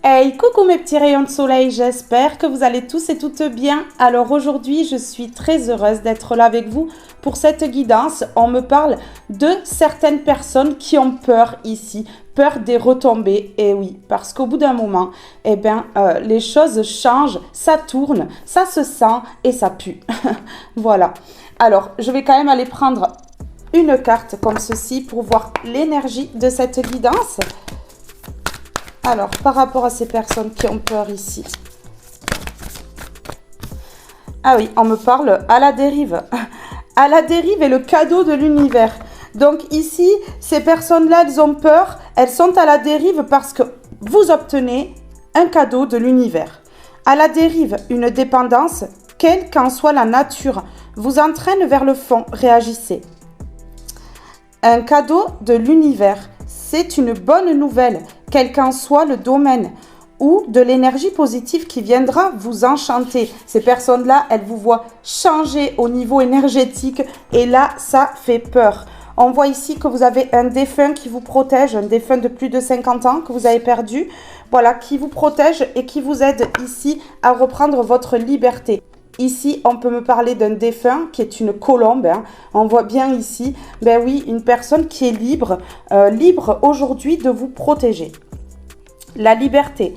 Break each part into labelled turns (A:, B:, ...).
A: Hey, coucou mes petits rayons de soleil, j'espère que vous allez tous et toutes bien. Alors aujourd'hui, je suis très heureuse d'être là avec vous pour cette guidance. On me parle de certaines personnes qui ont peur ici, peur des retombées. Et oui, parce qu'au bout d'un moment, les choses changent, ça tourne, ça se sent et ça pue. Voilà. Alors, je vais quand même aller prendre une carte comme ceci pour voir l'énergie de cette guidance. Alors, par rapport à ces personnes qui ont peur ici. Ah oui, on me parle à la dérive. À la dérive est le cadeau de l'univers. Donc ici, ces personnes-là, elles ont peur. Elles sont à la dérive parce que vous obtenez un cadeau de l'univers. À la dérive, une dépendance, quelle qu'en soit la nature, vous entraîne vers le fond. Réagissez. Un cadeau de l'univers. C'est une bonne nouvelle, quel qu'en soit le domaine, ou de l'énergie positive qui viendra vous enchanter. Ces personnes-là, elles vous voient changer au niveau énergétique et là, ça fait peur. On voit ici que vous avez un défunt qui vous protège, un défunt de plus de 50 ans que vous avez perdu, voilà, qui vous protège et qui vous aide ici à reprendre votre liberté. Ici, on peut me parler d'un défunt qui est une colombe. Hein. On voit bien ici, ben oui, une personne qui est libre, libre aujourd'hui de vous protéger. La liberté.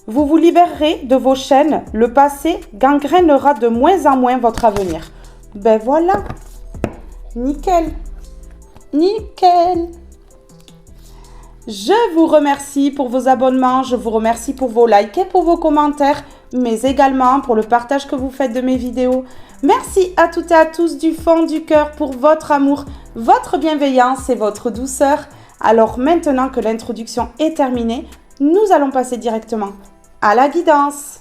A: Vous vous libérerez de vos chaînes. Le passé gangrénera de moins en moins votre avenir. Ben voilà. Nickel. Nickel. Je vous remercie pour vos abonnements. Je vous remercie pour vos likes et pour vos commentaires, mais également pour le partage que vous faites de mes vidéos. Merci à toutes et à tous du fond du cœur pour votre amour, votre bienveillance et votre douceur. Alors maintenant que l'introduction est terminée, nous allons passer directement à la guidance.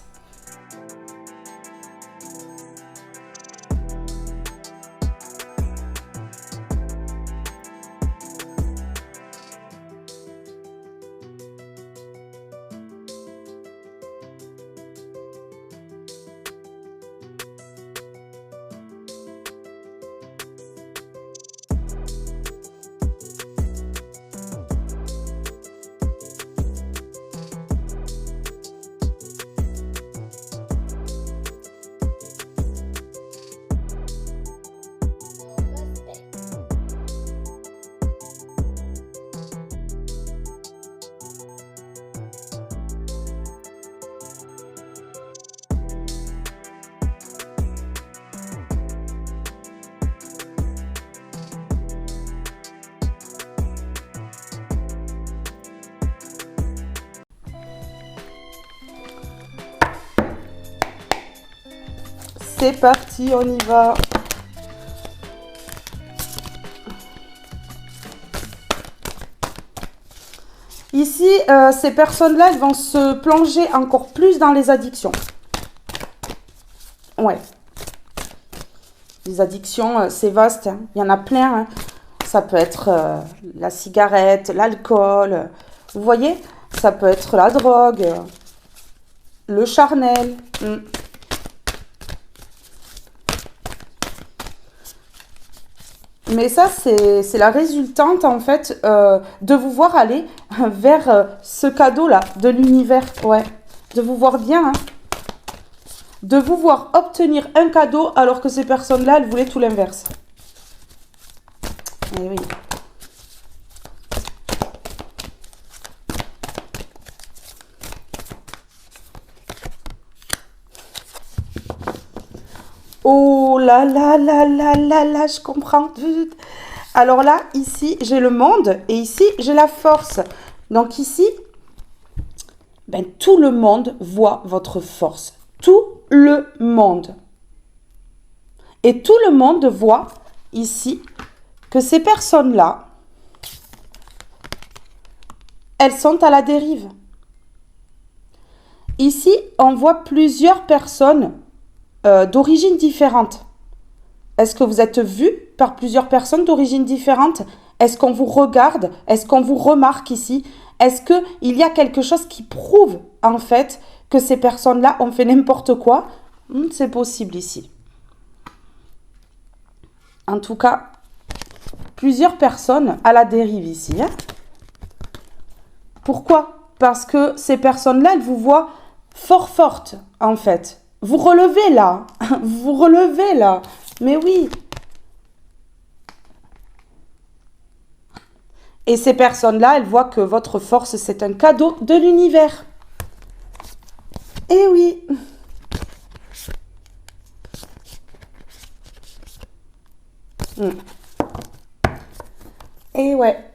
A: C'est parti, on y va. Ici, ces personnes-là, elles vont se plonger encore plus dans les addictions. Ouais. Les addictions, c'est vaste. Hein. Il y en a plein. Hein. Ça peut être la cigarette, l'alcool. Vous voyez? Ça peut être la drogue, le charnel. Mais ça, c'est la résultante, en fait, de vous voir aller vers ce cadeau-là, de l'univers. Ouais, de vous voir bien, hein. De vous voir obtenir un cadeau alors que ces personnes-là, elles voulaient tout l'inverse. Eh oui. Oh là là là là là là, je comprends. Alors là, ici, j'ai le monde et ici, j'ai la force. Donc ici, ben, tout le monde voit votre force. Tout le monde. Et tout le monde voit ici que ces personnes-là, elles sont à la dérive. Ici, on voit plusieurs personnes d'origine différente. Est-ce que vous êtes vu par plusieurs personnes d'origine différente? Est-ce qu'on vous regarde? Est-ce qu'on vous remarque ici? Est-ce qu'il y a quelque chose qui prouve en fait que ces personnes-là ont fait n'importe quoi? C'est possible ici. En tout cas, plusieurs personnes à la dérive ici. Hein. Pourquoi? parce que ces personnes-là, elles vous voient fort forte, en fait. Vous relevez là. Vous relevez là. Mais oui. Et ces personnes-là, elles voient que votre force, c'est un cadeau de l'univers. Eh oui. Eh ouais.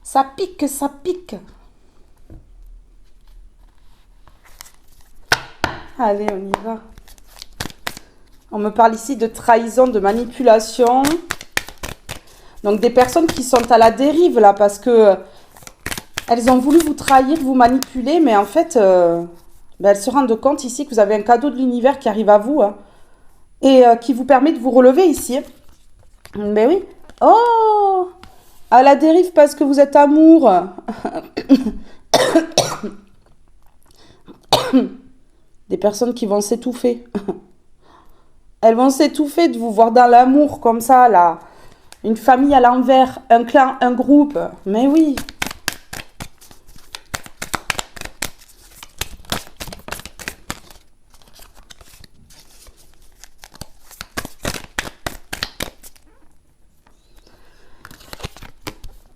A: Ça pique, ça pique. Allez, on y va. On me parle ici de trahison, de manipulation. Donc, des personnes qui sont à la dérive, là, parce que elles ont voulu vous trahir, vous manipuler, mais en fait, elles se rendent compte ici que vous avez un cadeau de l'univers qui arrive à vous, hein, et qui vous permet de vous relever ici. Ben oui. Oh! À la dérive parce que vous êtes amour. Des personnes qui vont s'étouffer. Elles vont s'étouffer de vous voir dans l'amour comme ça, là. Une famille à l'envers, un clan, un groupe. Mais oui.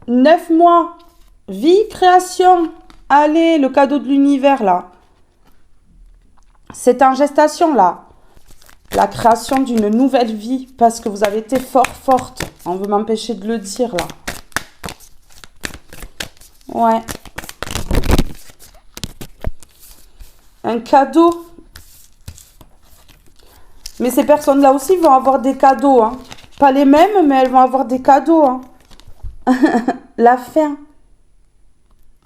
A: « 9 mois. Vie, création. Allez, le cadeau de l'univers, là. C'est en gestation, là. La création d'une nouvelle vie, parce que vous avez été forte. On veut m'empêcher de le dire, là. Ouais. Un cadeau. Mais ces personnes-là aussi vont avoir des cadeaux, hein. Pas les mêmes, mais elles vont avoir des cadeaux, hein. La fin.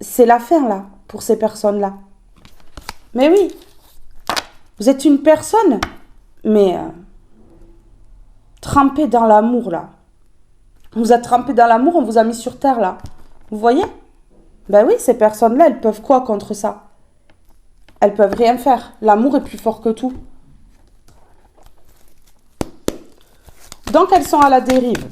A: C'est la fin, là, pour ces personnes-là. Mais oui. Vous êtes une personne, mais trempée dans l'amour, là. On vous a trempé dans l'amour, on vous a mis sur terre, là. Vous voyez? Ben oui, ces personnes-là, elles peuvent quoi contre ça? Elles peuvent rien faire. L'amour est plus fort que tout. Donc, elles sont à la dérive.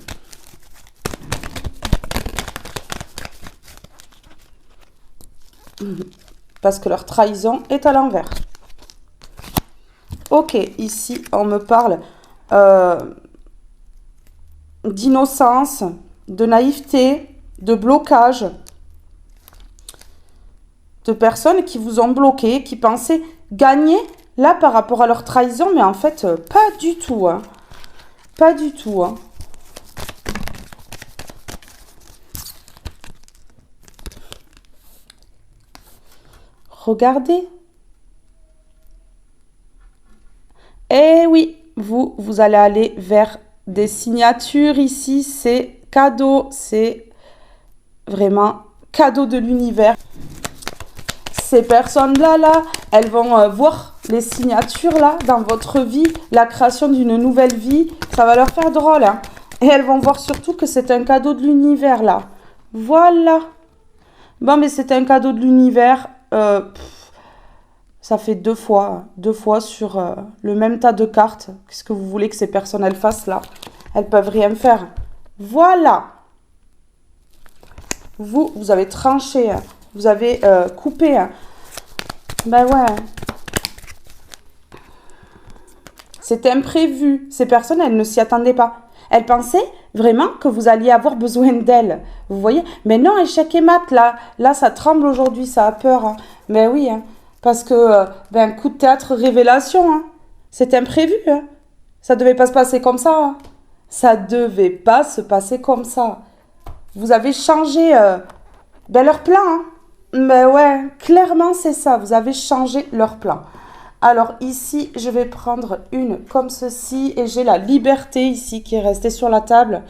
A: Parce que leur trahison est à l'envers. Ok, ici, on me parle d'innocence, de naïveté, de blocage, de personnes qui vous ont bloqué, qui pensaient gagner là par rapport à leur trahison, mais en fait, pas du tout. Hein. Pas du tout. Hein. Regardez. Eh oui, vous allez aller vers des signatures ici. C'est cadeau. C'est vraiment cadeau de l'univers. Ces personnes-là, elles vont voir les signatures là dans votre vie, la création d'une nouvelle vie. Ça va leur faire drôle. Hein. Et elles vont voir surtout que c'est un cadeau de l'univers là. Voilà. Bon, mais c'est un cadeau de l'univers. Ça fait deux fois sur le même tas de cartes. Qu'est-ce que vous voulez que ces personnes elles fassent là? Elles peuvent rien faire. Voilà. Vous avez tranché. Hein. Vous avez coupé. Hein. Ben ouais. C'était imprévu. Ces personnes, elles ne s'y attendaient pas. Elles pensaient vraiment que vous alliez avoir besoin d'elles. Vous voyez? Mais non, échec et mat, là, ça tremble aujourd'hui, ça a peur. Hein. Mais oui, hein. Parce que, coup de théâtre, révélation. Hein. C'est imprévu. Hein. Ça devait pas se passer comme ça. Hein. Ça devait pas se passer comme ça. Vous avez changé leur plan. Hein. Mais ouais, clairement, c'est ça. Vous avez changé leur plan. Alors ici, je vais prendre une comme ceci et j'ai la liberté ici qui est restée sur la table.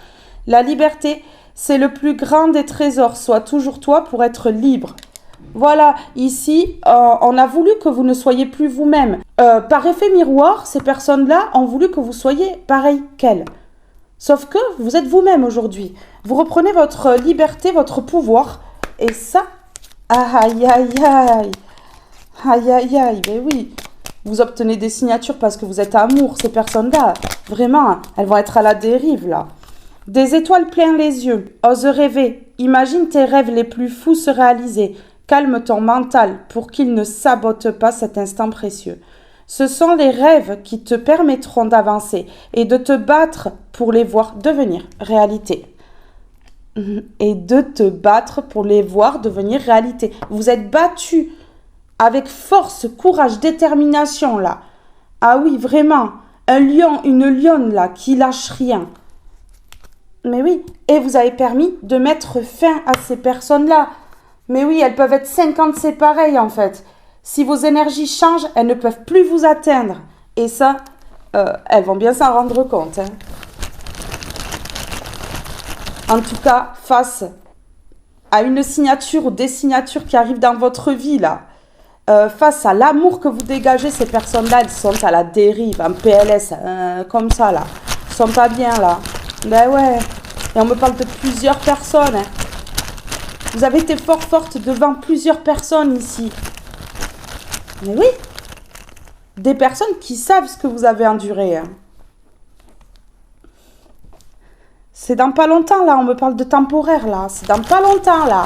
A: La liberté, c'est le plus grand des trésors. Sois toujours toi pour être libre. Voilà, ici, on a voulu que vous ne soyez plus vous-même. Par effet miroir, ces personnes-là ont voulu que vous soyez pareil qu'elles. Sauf que vous êtes vous-même aujourd'hui. Vous reprenez votre liberté, votre pouvoir. Et ça, aïe, aïe, aïe. Aïe, aïe, aïe, ben oui. Vous obtenez des signatures parce que vous êtes amour. Ces personnes-là, vraiment, elles vont être à la dérive, là. Des étoiles plein les yeux, ose rêver, imagine tes rêves les plus fous se réaliser, calme ton mental pour qu'il ne sabote pas cet instant précieux. Ce sont les rêves qui te permettront d'avancer et de te battre pour les voir devenir réalité. Et de te battre pour les voir devenir réalité. Vous êtes battu avec force, courage, détermination là. Ah oui, vraiment, un lion, une lionne là qui lâche rien. Mais oui, et vous avez permis de mettre fin à ces personnes-là. Mais oui, elles peuvent être 50, c'est pareil en fait. Si vos énergies changent, elles ne peuvent plus vous atteindre. Et ça, elles vont bien s'en rendre compte. Hein. En tout cas, face à une signature ou des signatures qui arrivent dans votre vie, là, face à l'amour que vous dégagez, ces personnes-là, elles sont à la dérive, en PLS, comme ça, là. Elles sont pas bien, là. Ben ouais. Et on me parle de plusieurs personnes. Hein. Vous avez été fort forte devant plusieurs personnes ici. Mais oui, des personnes qui savent ce que vous avez enduré. Hein. C'est dans pas longtemps, là. On me parle de temporaire, là. C'est dans pas longtemps, là.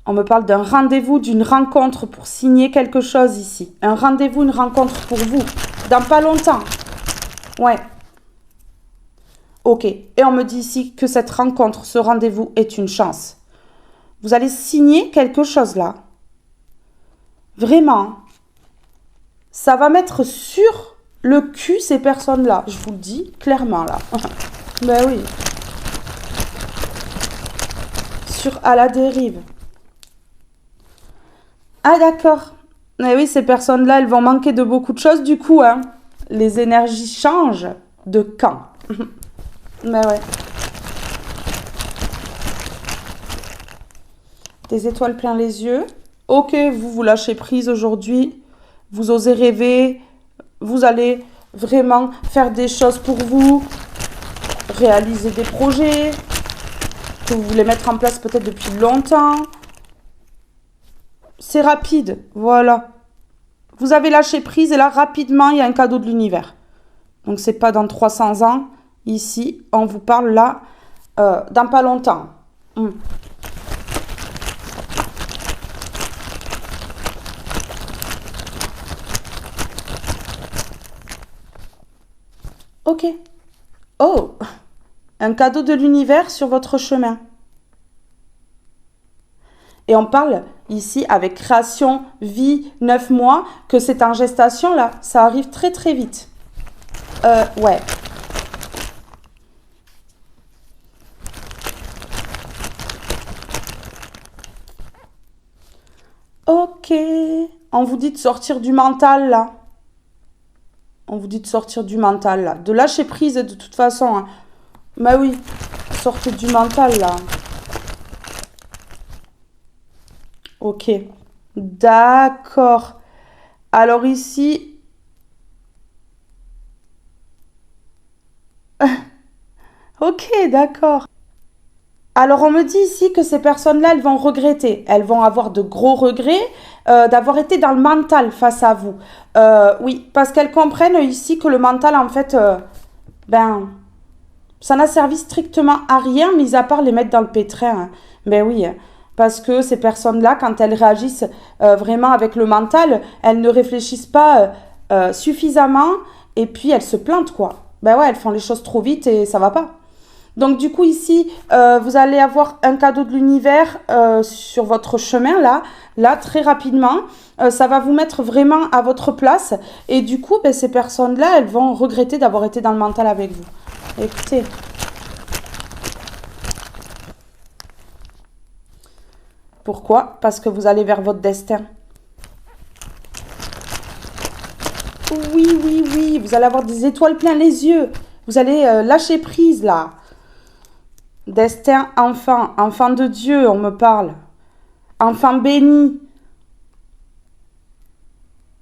A: On me parle d'un rendez-vous, d'une rencontre pour signer quelque chose ici. Un rendez-vous, une rencontre pour vous. Dans pas longtemps. Ouais. Ok. Et on me dit ici que cette rencontre, ce rendez-vous est une chance. Vous allez signer quelque chose là. Vraiment. Ça va mettre sur le cul ces personnes-là. Je vous le dis clairement là. Ben oui. Sur à la dérive. Ah d'accord. Mais oui, ces personnes-là, elles vont manquer de beaucoup de choses du coup. Hein. Les énergies changent de camp. Ben ouais. Des étoiles plein les yeux. Ok, vous lâchez prise aujourd'hui. Vous osez rêver. Vous allez vraiment faire des choses pour vous. Réaliser des projets que vous voulez mettre en place peut-être depuis longtemps. C'est rapide, voilà. Vous avez lâché prise et là, rapidement, il y a un cadeau de l'univers. Donc, c'est pas dans 300 ans. Ici, on vous parle là, dans pas longtemps. Ok. Oh, un cadeau de l'univers sur votre chemin. Et on parle ici avec création, vie, 9 mois, que c'est en gestation là. Ça arrive très très vite. Ouais. Ok. On vous dit de sortir du mental là. On vous dit de sortir du mental là. De lâcher prise de toute façon. Hein. Bah oui. Sortez du mental là. Ok. D'accord. Alors ici... ok, d'accord. Alors on me dit ici que ces personnes-là, elles vont regretter. Elles vont avoir de gros regrets d'avoir été dans le mental face à vous. Oui, parce qu'elles comprennent ici que le mental, en fait, ça n'a servi strictement à rien, mis à part les mettre dans le pétrin. Hein. Ben oui, parce que ces personnes-là, quand elles réagissent vraiment avec le mental, elles ne réfléchissent pas suffisamment et puis elles se plantent, quoi. Ben ouais, elles font les choses trop vite et ça va pas. Donc du coup ici, vous allez avoir un cadeau de l'univers sur votre chemin là très rapidement. Ça va vous mettre vraiment à votre place. Et du coup, ces personnes-là, elles vont regretter d'avoir été dans le mental avec vous. Écoutez. Pourquoi? Parce que vous allez vers votre destin. Oui, oui, oui. Vous allez avoir des étoiles plein les yeux. Vous allez lâcher prise là. Destin, enfant, enfant de Dieu, on me parle. Enfant béni.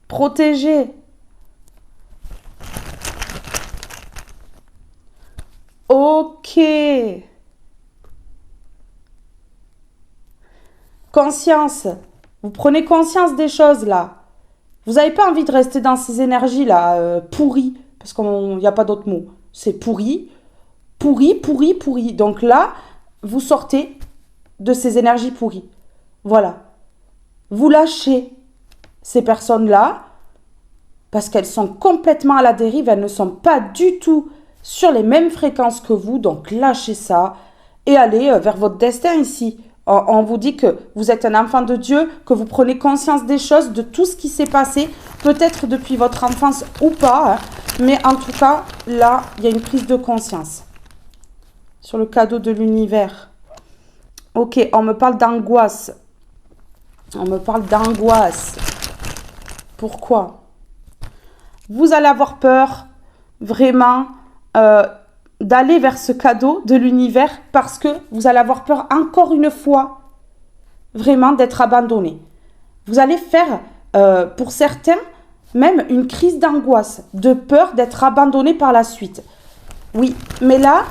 A: Protégé. Ok. Conscience. Vous prenez conscience des choses là. Vous n'avez pas envie de rester dans ces énergies-là, pourries, parce qu'il n'y a pas d'autre mot. C'est pourri, pourri, pourri, pourri. Donc là, vous sortez de ces énergies pourries. Voilà. Vous lâchez ces personnes-là, parce qu'elles sont complètement à la dérive, elles ne sont pas du tout sur les mêmes fréquences que vous, donc lâchez ça et allez vers votre destin ici. On vous dit que vous êtes un enfant de Dieu, que vous prenez conscience des choses, de tout ce qui s'est passé, peut-être depuis votre enfance ou pas, hein, mais en tout cas, là, il y a une prise de conscience sur le cadeau de l'univers. Ok, on me parle d'angoisse. On me parle d'angoisse. Pourquoi? Vous allez avoir peur, vraiment, d'aller vers ce cadeau de l'univers parce que vous allez avoir peur encore une fois vraiment d'être abandonné. Vous allez faire pour certains même une crise d'angoisse, de peur d'être abandonné par la suite. Oui, mais là,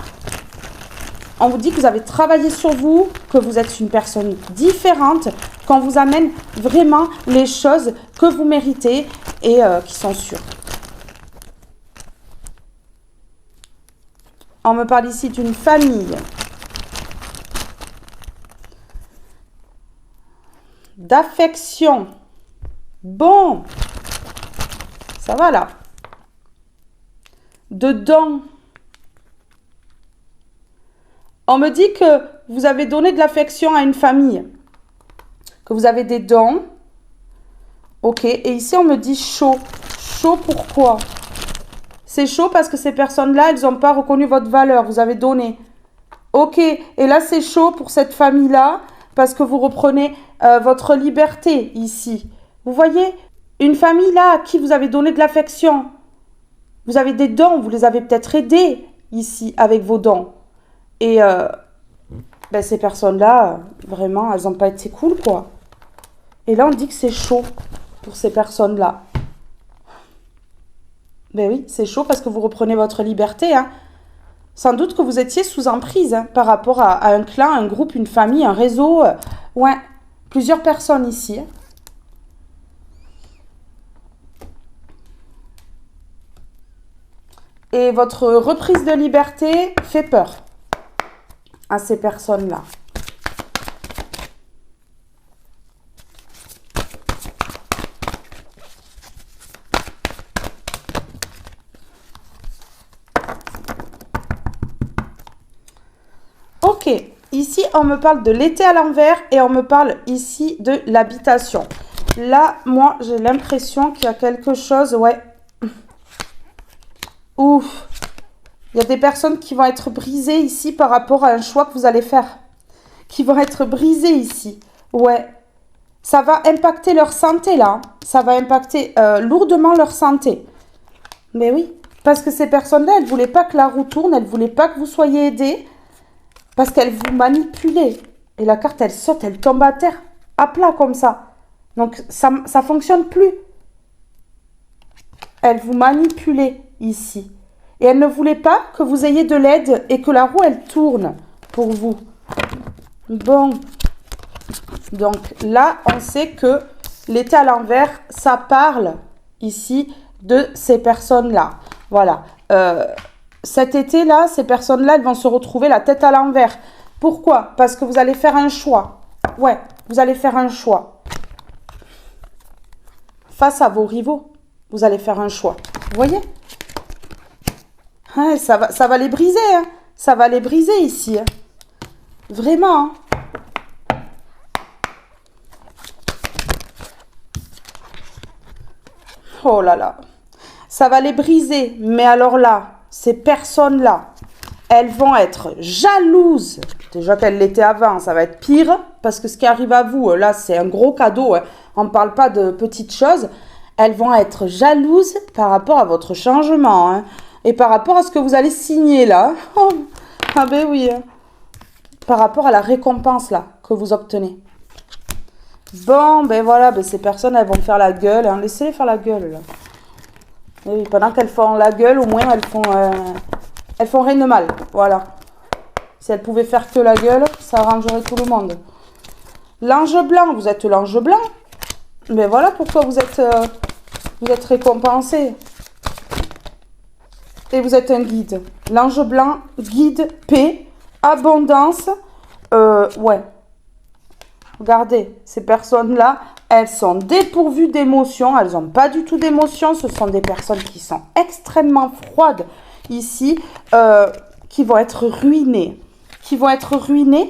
A: on vous dit que vous avez travaillé sur vous, que vous êtes une personne différente, qu'on vous amène vraiment les choses que vous méritez et qui sont sûres. On me parle ici d'une famille, d'affection. Bon, ça va là. De dons. On me dit que vous avez donné de l'affection à une famille, que vous avez des dons. Ok, et ici on me dit chaud. Chaud pourquoi? C'est chaud parce que ces personnes-là, elles n'ont pas reconnu votre valeur, vous avez donné. Ok, et là c'est chaud pour cette famille-là parce que vous reprenez votre liberté ici. Vous voyez, une famille là à qui vous avez donné de l'affection. Vous avez des dons, vous les avez peut-être aidés ici avec vos dons. Et ces personnes-là, vraiment, elles n'ont pas été cool, quoi. Et là, on dit que c'est chaud pour ces personnes-là. Ben oui, c'est chaud parce que vous reprenez votre liberté. Hein. Sans doute que vous étiez sous emprise par rapport à un clan, un groupe, une famille, un réseau. Ouais, plusieurs personnes ici. Et votre reprise de liberté fait peur à ces personnes-là. Ok, ici on me parle de l'été à l'envers et on me parle ici de l'habitation. Là, moi, j'ai l'impression qu'il y a quelque chose, ouais. Ouf. Il y a des personnes qui vont être brisées ici par rapport à un choix que vous allez faire. Qui vont être brisées ici. Ouais. Ça va impacter leur santé, là. Ça va impacter lourdement leur santé. Mais oui, parce que ces personnes-là, elles ne voulaient pas que la roue tourne, elles ne voulaient pas que vous soyez aidés. Parce qu'elle vous manipulait. Et la carte, elle saute, elle tombe à terre, à plat comme ça. Donc, ça ne fonctionne plus. Elle vous manipulait ici. Et elle ne voulait pas que vous ayez de l'aide et que la roue, elle tourne pour vous. Bon. Donc, là, on sait que l'été à l'envers, ça parle ici de ces personnes-là. Voilà. Cet été-là, ces personnes-là, elles vont se retrouver la tête à l'envers. Pourquoi? Parce que vous allez faire un choix. Ouais, vous allez faire un choix. Face à vos rivaux, vous allez faire un choix. Vous voyez? Ouais, ça va les briser. Hein. Ça va les briser ici. Hein. Vraiment. Hein. Oh là là. Ça va les briser. Mais alors là, ces personnes-là, elles vont être jalouses. Déjà qu'elles l'étaient avant, ça va être pire. Parce que ce qui arrive à vous, là, c'est un gros cadeau. Hein. On ne parle pas de petites choses. Elles vont être jalouses par rapport à votre changement. Hein. Et par rapport à ce que vous allez signer là. Oh, ah ben oui. Hein. Par rapport à la récompense là que vous obtenez. Bon, ben voilà, ben ces personnes, elles vont faire la gueule. Hein. Laissez-les faire la gueule là. Et pendant qu'elles font la gueule, au moins elles font rien de mal. Voilà. Si elles pouvaient faire que la gueule, ça arrangerait tout le monde. L'ange blanc, vous êtes l'ange blanc. Mais voilà pourquoi vous êtes Vous êtes récompensé. Et vous êtes un guide. L'ange blanc, guide, paix, abondance. Ouais. Regardez, ces personnes-là, elles sont dépourvues d'émotions. Elles n'ont pas du tout d'émotions. Ce sont des personnes qui sont extrêmement froides ici, qui vont être ruinées. Qui vont être ruinées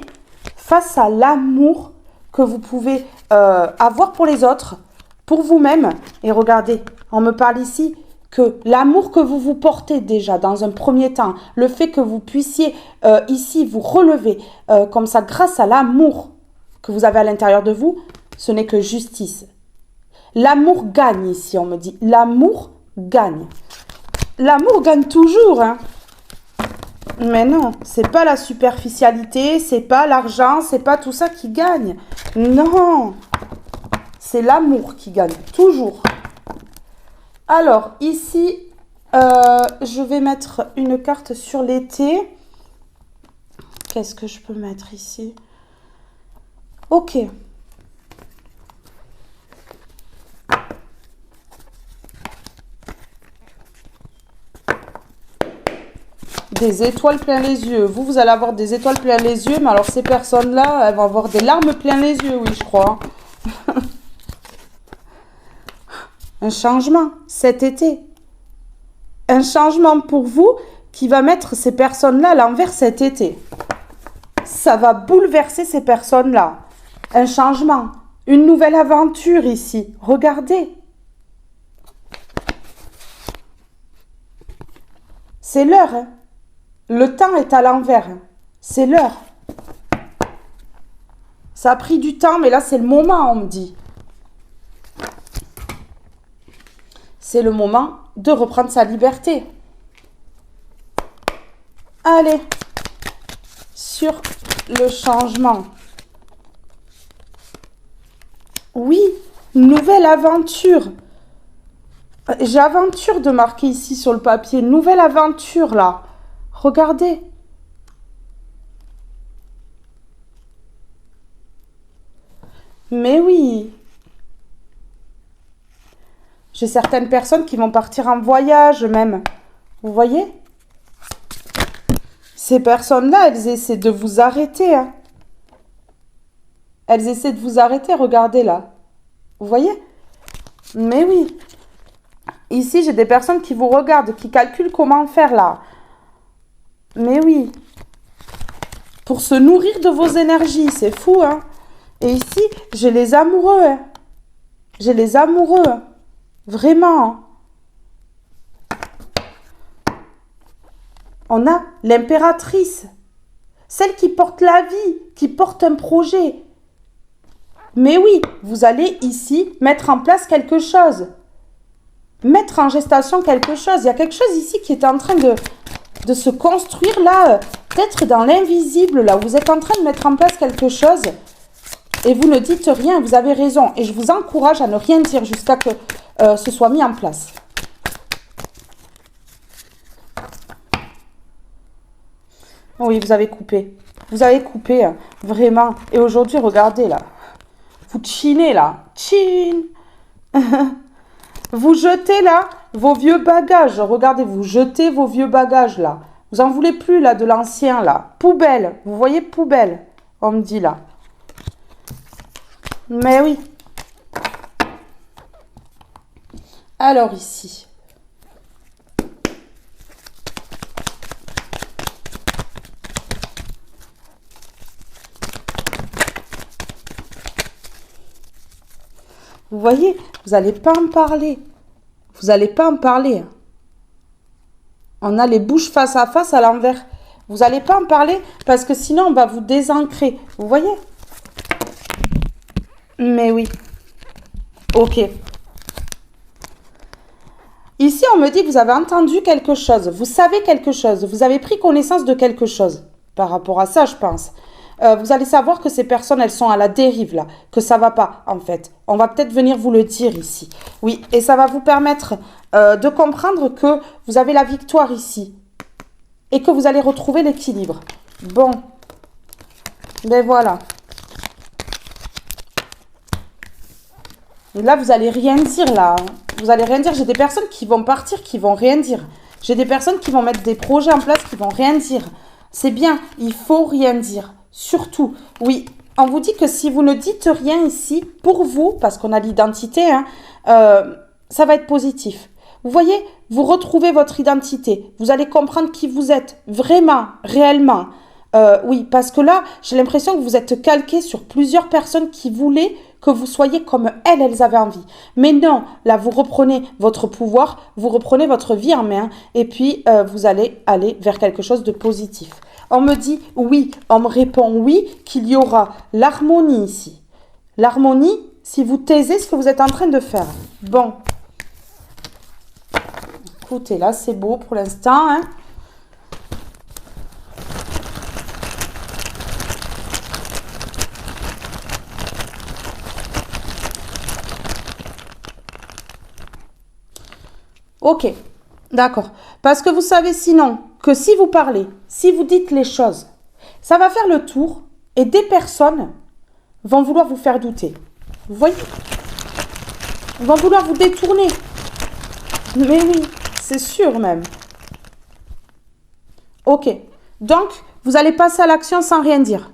A: face à l'amour que vous pouvez avoir pour les autres, pour vous-même. Et regardez, on me parle ici que l'amour que vous vous portez déjà dans un premier temps, le fait que vous puissiez ici vous relever comme ça grâce à l'amour que vous avez à l'intérieur de vous, ce n'est que justice. L'amour gagne ici, on me dit. L'amour gagne. L'amour gagne toujours, hein. Mais non, c'est pas la superficialité, c'est pas l'argent, c'est pas tout ça qui gagne. Non, c'est l'amour qui gagne, toujours. Alors, ici, je vais mettre une carte sur l'été. Qu'est-ce que je peux mettre ici? Ok. Des étoiles plein les yeux. Vous allez avoir des étoiles plein les yeux, mais alors ces personnes-là, elles vont avoir des larmes plein les yeux, oui, je crois. Un changement cet été. Un changement pour vous qui va mettre ces personnes-là à l'envers cet été. Ça va bouleverser ces personnes-là. Un changement, une nouvelle aventure ici. Regardez. C'est l'heure, hein. Le temps est à l'envers. C'est l'heure. Ça a pris du temps, mais là, c'est le moment, on me dit. C'est le moment de reprendre sa liberté. Allez. Sur le changement. Oui, nouvelle aventure. J'ai aventure de marquer ici sur le papier. Nouvelle aventure, là. Regardez. Mais oui. J'ai certaines personnes qui vont partir en voyage même. Vous voyez? Ces personnes-là, elles essaient de vous arrêter. Hein. Elles essaient de vous arrêter, regardez là. Vous voyez? Mais oui. Ici, j'ai des personnes qui vous regardent, qui calculent comment faire là. Mais oui. Pour se nourrir de vos énergies, c'est fou, hein. Et ici, j'ai les amoureux, hein. J'ai les amoureux. Vraiment. On a l'impératrice. Celle qui porte la vie, qui porte un projet. Mais oui, vous allez ici mettre en place quelque chose. Mettre en gestation quelque chose. Il y a quelque chose ici qui est en train de se construire là, peut-être dans l'invisible, là. Vous êtes en train de mettre en place quelque chose et vous ne dites rien, vous avez raison. Et je vous encourage à ne rien dire jusqu'à que ce soit mis en place. Oui, vous avez coupé. Vous avez coupé, hein, vraiment. Et aujourd'hui, regardez là. Vous chinez là. Chin. Vous jetez là vos vieux bagages. Regardez, vous jetez vos vieux bagages là. Vous en voulez plus là de l'ancien là. Poubelle. Vous voyez, poubelle. On me dit là. Mais oui. Alors ici. Vous voyez, vous n'allez pas en parler. Vous n'allez pas en parler. On a les bouches face à face à l'envers. Vous n'allez pas en parler parce que sinon on va vous désancrer. Vous voyez? Mais oui. Ok. Ici, on me dit que vous avez entendu quelque chose. Vous savez quelque chose. Vous avez pris connaissance de quelque chose. Par rapport à ça, je pense. Vous allez savoir que ces personnes, elles sont à la dérive, là. Que ça va pas, en fait. On va peut-être venir vous le dire ici. Oui, et ça va vous permettre de comprendre que vous avez la victoire ici. Et que vous allez retrouver l'équilibre. Bon. Ben voilà. Et là, vous allez rien dire, là. Vous allez rien dire. J'ai des personnes qui vont partir, qui vont rien dire. J'ai des personnes qui vont mettre des projets en place, qui vont rien dire. C'est bien, il faut rien dire. Surtout, oui, on vous dit que si vous ne dites rien ici, pour vous, parce qu'on a l'identité, hein, ça va être positif. Vous voyez, vous retrouvez votre identité. Vous allez comprendre qui vous êtes, vraiment, réellement. Oui, parce que là, j'ai l'impression que vous êtes calqué sur plusieurs personnes qui voulaient que vous soyez comme elles avaient envie. Mais non, là, vous reprenez votre pouvoir, vous reprenez votre vie en main, et puis vous allez aller vers quelque chose de positif. On me dit oui, on me répond oui, qu'il y aura l'harmonie ici. L'harmonie, si vous taisez ce que vous êtes en train de faire. Bon. Écoutez, là, c'est beau pour l'instant, hein. Ok, d'accord. Parce que vous savez sinon que si vous parlez, si vous dites les choses, ça va faire le tour et des personnes vont vouloir vous faire douter. Vous voyez? Ils vont vouloir vous détourner. Mais oui, c'est sûr même. Ok, donc vous allez passer à l'action sans rien dire.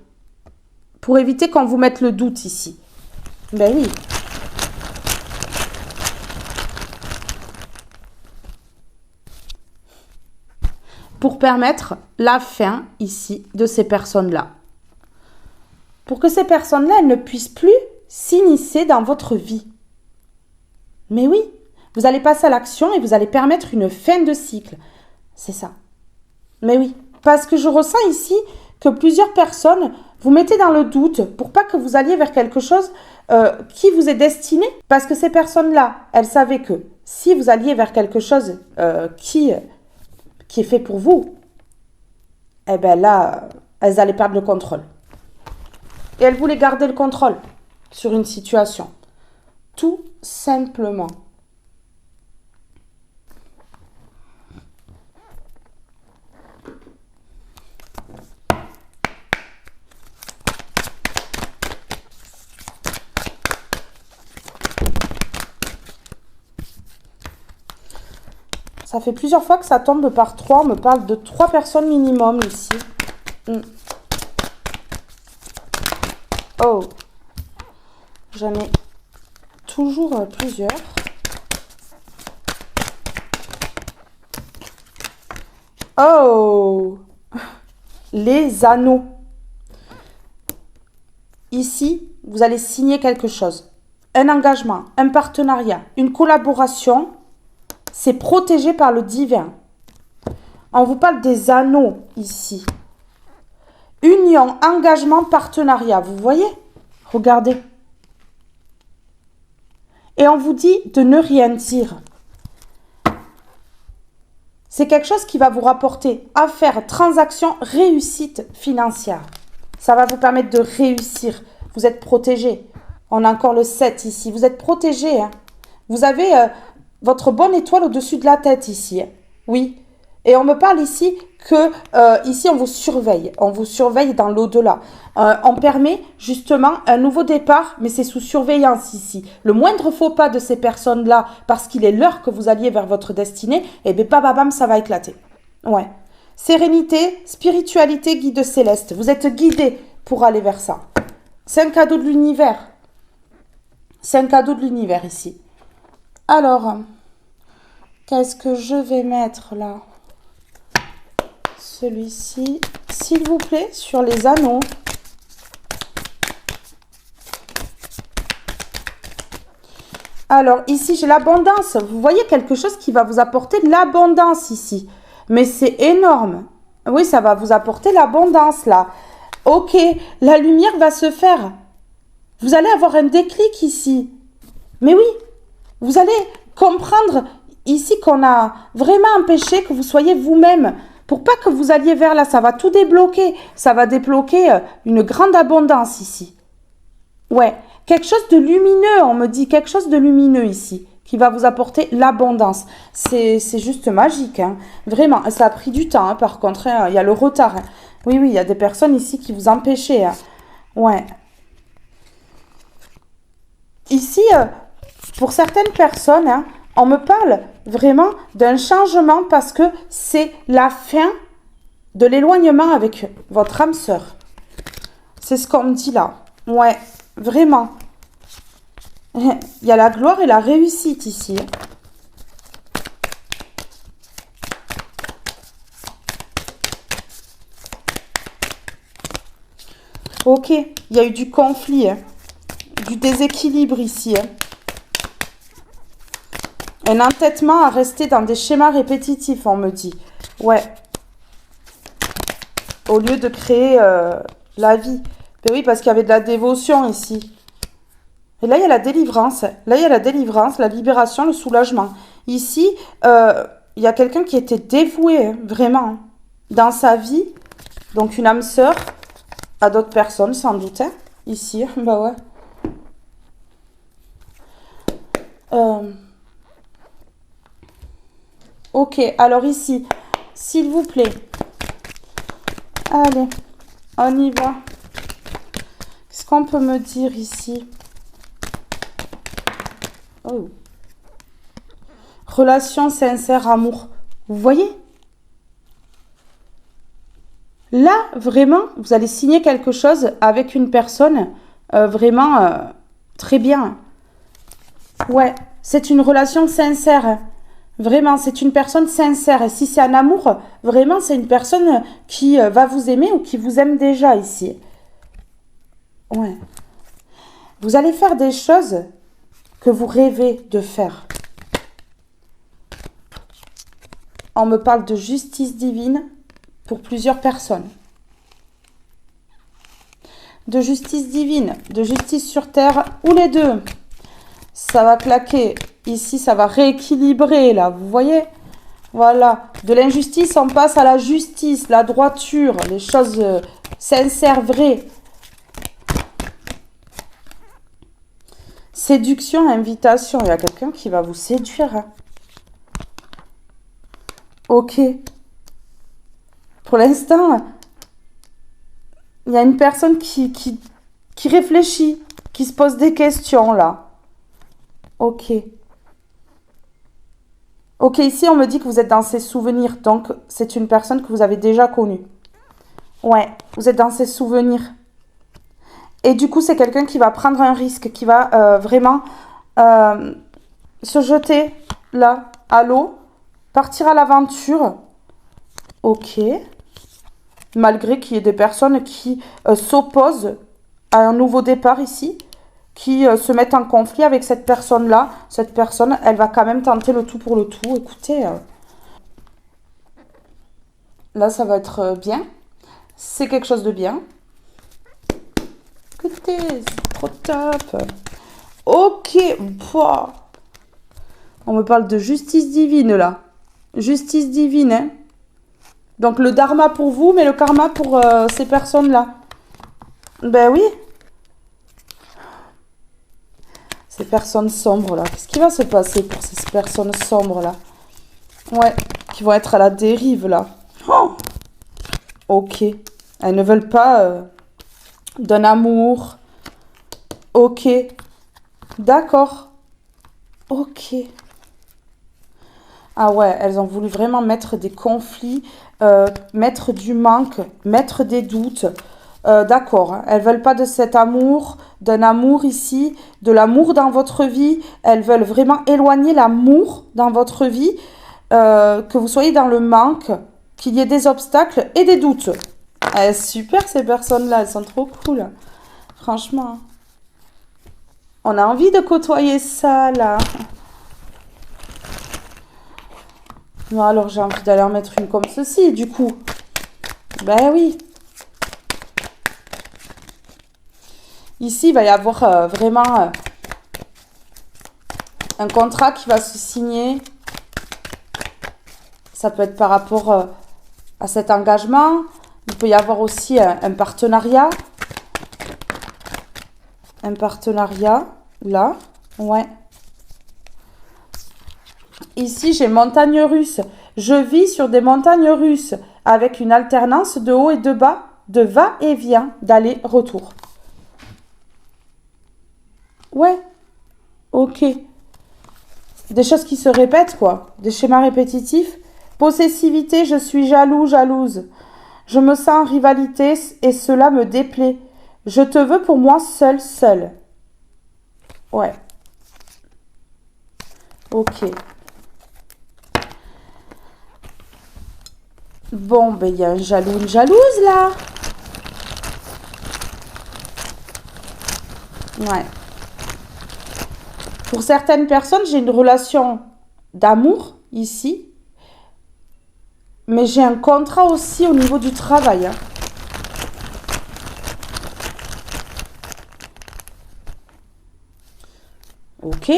A: Pour éviter qu'on vous mette le doute ici. Ben oui. Pour permettre la fin ici de ces personnes-là. Pour que ces personnes-là, elles ne puissent plus s'immiscer dans votre vie. Mais oui, vous allez passer à l'action et vous allez permettre une fin de cycle. C'est ça. Mais oui, parce que je ressens ici que plusieurs personnes vous mettez dans le doute pour pas que vous alliez vers quelque chose qui vous est destiné. Parce que ces personnes-là, elles savaient que si vous alliez vers quelque chose qui est fait pour vous, eh bien là, elles allaient perdre le contrôle. Et elles voulaient garder le contrôle sur une situation. Tout simplement. Ça fait plusieurs fois que ça tombe par 3. On me parle de 3 personnes minimum ici. Oh. J'en ai toujours plusieurs. Oh. Les anneaux. Ici, vous allez signer quelque chose. Un engagement, un partenariat, une collaboration. C'est protégé par le divin. On vous parle des anneaux ici. Union, engagement, partenariat. Vous voyez? Regardez. Et on vous dit de ne rien dire. C'est quelque chose qui va vous rapporter affaires, transactions, réussite financière. Ça va vous permettre de réussir. Vous êtes protégé. On a encore le 7 ici. Vous êtes protégé. Hein. Vous avez votre bonne étoile au-dessus de la tête ici. Oui. Et on me parle ici que ici on vous surveille. On vous surveille dans l'au-delà. On permet justement un nouveau départ, mais c'est sous surveillance ici. Le moindre faux pas de ces personnes-là, parce qu'il est l'heure que vous alliez vers votre destinée, et bien bam, ça va éclater. Ouais. Sérénité, spiritualité, guide céleste. Vous êtes guidé pour aller vers ça. C'est un cadeau de l'univers. C'est un cadeau de l'univers ici. Alors, qu'est-ce que je vais mettre là? Celui-ci, s'il vous plaît, sur les anneaux. Alors, ici, j'ai l'abondance. Vous voyez quelque chose qui va vous apporter de l'abondance ici. Mais c'est énorme. Oui, ça va vous apporter l'abondance là. Ok, la lumière va se faire. Vous allez avoir un déclic ici. Mais oui, vous allez comprendre ici qu'on a vraiment empêché que vous soyez vous-même. Pour pas que vous alliez vers là, ça va tout débloquer. Ça va débloquer une grande abondance ici. Ouais, quelque chose de lumineux, on me dit quelque chose de lumineux ici, qui va vous apporter l'abondance. C'est juste magique, hein. Vraiment. Ça a pris du temps, hein, par contre, hein, il y a le retard. Hein. Oui, il y a des personnes ici qui vous empêchaient. Hein. Ouais. Ici, pour certaines personnes, hein, On me parle vraiment d'un changement parce que c'est la fin de l'éloignement avec votre âme sœur. C'est ce qu'on me dit là. Ouais, vraiment. Il y a la gloire et la réussite ici. Ok, il y a eu du conflit, du déséquilibre ici. Un entêtement à rester dans des schémas répétitifs, on me dit. Ouais. Au lieu de créer la vie. Mais oui, parce qu'il y avait de la dévotion ici. Et là, il y a la délivrance. Là, il y a la délivrance, la libération, le soulagement. Ici, il y a quelqu'un qui était dévoué, vraiment, dans sa vie. Donc, une âme sœur à d'autres personnes, sans doute. Hein. Ici, bah ouais. Ok, alors ici, s'il vous plaît. Allez, on y va. Qu'est-ce qu'on peut me dire ici? Oh. Relation sincère, amour. Vous voyez? Là, vraiment, vous allez signer quelque chose avec une personne vraiment très bien. Ouais, c'est une relation sincère. Vraiment, c'est une personne sincère. Et si c'est un amour, vraiment, c'est une personne qui va vous aimer ou qui vous aime déjà ici. Ouais. Vous allez faire des choses que vous rêvez de faire. On me parle de justice divine pour plusieurs personnes. De justice divine, de justice sur terre, ou les deux. Ça va claquer. Ici, ça va rééquilibrer, là. Vous voyez? Voilà. De l'injustice, on passe à la justice, la droiture, les choses sincères, vraies. Séduction, invitation. Il y a quelqu'un qui va vous séduire. Hein. Ok. Pour l'instant, il y a une personne qui réfléchit, qui se pose des questions, là. Ok. Ok, ici, on me dit que vous êtes dans ses souvenirs. Donc, c'est une personne que vous avez déjà connue. Ouais, vous êtes dans ses souvenirs. Et du coup, c'est quelqu'un qui va prendre un risque, qui va vraiment se jeter, là, à l'eau, partir à l'aventure. Ok. Malgré qu'il y ait des personnes qui s'opposent à un nouveau départ ici, qui se mettent en conflit avec cette personne-là. Cette personne, elle va quand même tenter le tout pour le tout. Écoutez, là, ça va être bien. C'est quelque chose de bien. Écoutez, c'est trop top. Ok. Pouah. On me parle de justice divine, là. Justice divine, hein. Donc, le dharma pour vous, mais le karma pour ces personnes-là. Ben oui. Ces personnes sombres, là. Qu'est-ce qui va se passer pour ces personnes sombres, là? Ouais, qui vont être à la dérive, là. Oh, ok. Elles ne veulent pas d'un amour. Ok. D'accord. Ok. Ah ouais, elles ont voulu vraiment mettre des conflits, mettre du manque, mettre des doutes. D'accord, hein. Elles veulent pas de cet amour, d'un amour ici, de l'amour dans votre vie. Elles veulent vraiment éloigner l'amour dans votre vie, que vous soyez dans le manque, qu'il y ait des obstacles et des doutes. Super ces personnes-là, elles sont trop cool. Franchement, on a envie de côtoyer ça là. Non, alors j'ai envie d'aller en mettre une comme ceci, du coup. Ben oui. Ici, il va y avoir vraiment un contrat qui va se signer. Ça peut être par rapport à cet engagement. Il peut y avoir aussi un partenariat. Un partenariat, là. Ouais. Ici, j'ai montagne russe. Je vis sur des montagnes russes avec une alternance de haut et de bas, de va-et-vient, d'aller-retour. Ouais. Ok. des choses qui se répètent, quoi. Des schémas répétitifs. Possessivité, je suis jaloux, jalouse. Je me sens en rivalité et cela me déplaît. Je te veux pour moi seul, seul. Ouais. Ok. Bon, ben il y a un jaloux, une jalouse là. Ouais. Pour certaines personnes, j'ai une relation d'amour ici. Mais j'ai un contrat aussi au niveau du travail. Hein. Ok.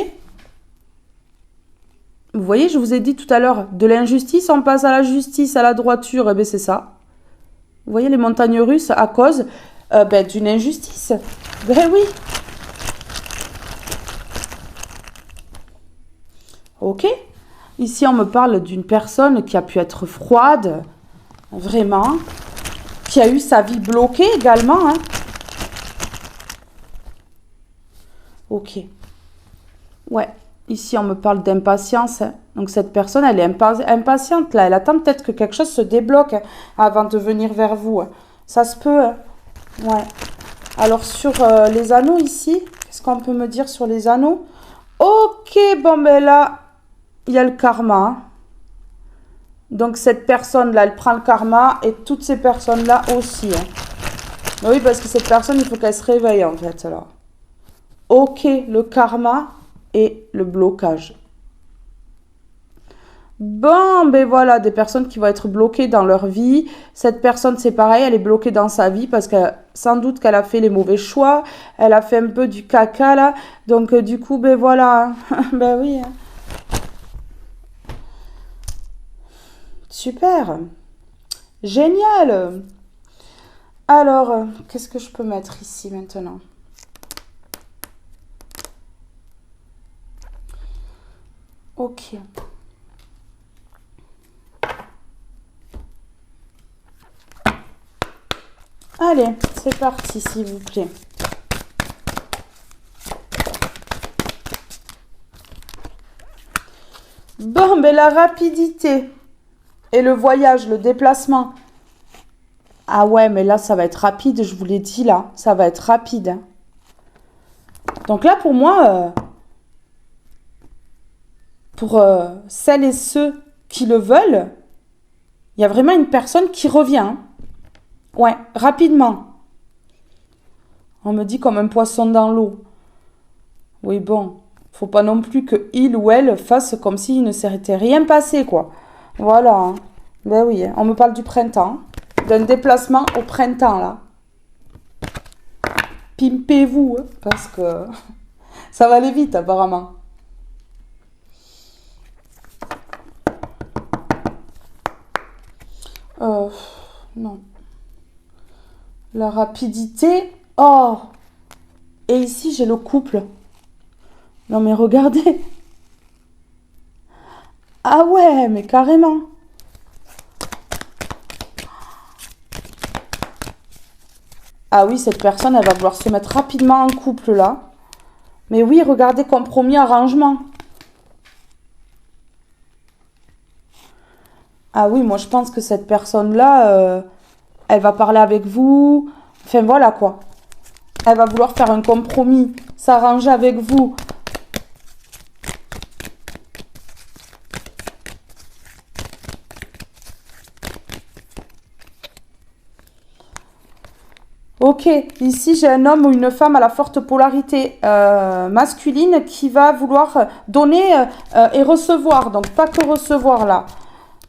A: Vous voyez, je vous ai dit tout à l'heure, de l'injustice, on passe à la justice, à la droiture. Eh bien, c'est ça. Vous voyez les montagnes russes à cause d'une injustice. Ben oui. Ok. Ici, on me parle d'une personne qui a pu être froide, vraiment, qui a eu sa vie bloquée également. Hein. Ok. Ouais. Ici, on me parle d'impatience. Hein. Donc, cette personne, elle est impatiente, là. Elle attend peut-être que quelque chose se débloque hein, avant de venir vers vous. Hein. Ça se peut. Hein. Ouais. Alors, sur les anneaux, ici, qu'est-ce qu'on peut me dire sur les anneaux? Ok, bon, ben là, il y a le karma. Hein. Donc, cette personne-là, elle prend le karma et toutes ces personnes-là aussi. Hein. Oui, parce que cette personne, il faut qu'elle se réveille, en fait, alors. Ok, le karma et le blocage. Bon, ben voilà, des personnes qui vont être bloquées dans leur vie. Cette personne, c'est pareil, elle est bloquée dans sa vie parce que sans doute qu'elle a fait les mauvais choix. Elle a fait un peu du caca, là. Donc, du coup, ben voilà. Ben oui. Hein. Super. Génial. Alors, qu'est-ce que je peux mettre ici maintenant? Ok. Allez, c'est parti, s'il vous plaît. Bon, ben la rapidité et le voyage, le déplacement. Ah ouais, mais là, ça va être rapide, je vous l'ai dit, là. Ça va être rapide. Hein. Donc là, pour moi, pour celles et ceux qui le veulent, il y a vraiment une personne qui revient. Hein. Ouais, rapidement. On me dit comme un poisson dans l'eau. Oui, bon. Faut pas non plus que il ou elle fasse comme s'il ne s'était rien passé, quoi. Voilà. Hein. Ben oui, on me parle du printemps. D'un déplacement au printemps, là. Pimpez-vous, hein, parce que ça va aller vite, apparemment. Non. La rapidité. Oh! Et ici, j'ai le couple. Non, mais regardez. Ah ouais, mais carrément. Ah oui, cette personne, elle va vouloir se mettre rapidement en couple, là. Mais oui, regardez, compromis, arrangement. Ah oui, moi, je pense que cette personne-là, elle va parler avec vous. Enfin, voilà, quoi. Elle va vouloir faire un compromis, s'arranger avec vous. Ok, ici j'ai un homme ou une femme à la forte polarité masculine qui va vouloir donner et recevoir, donc pas que recevoir là.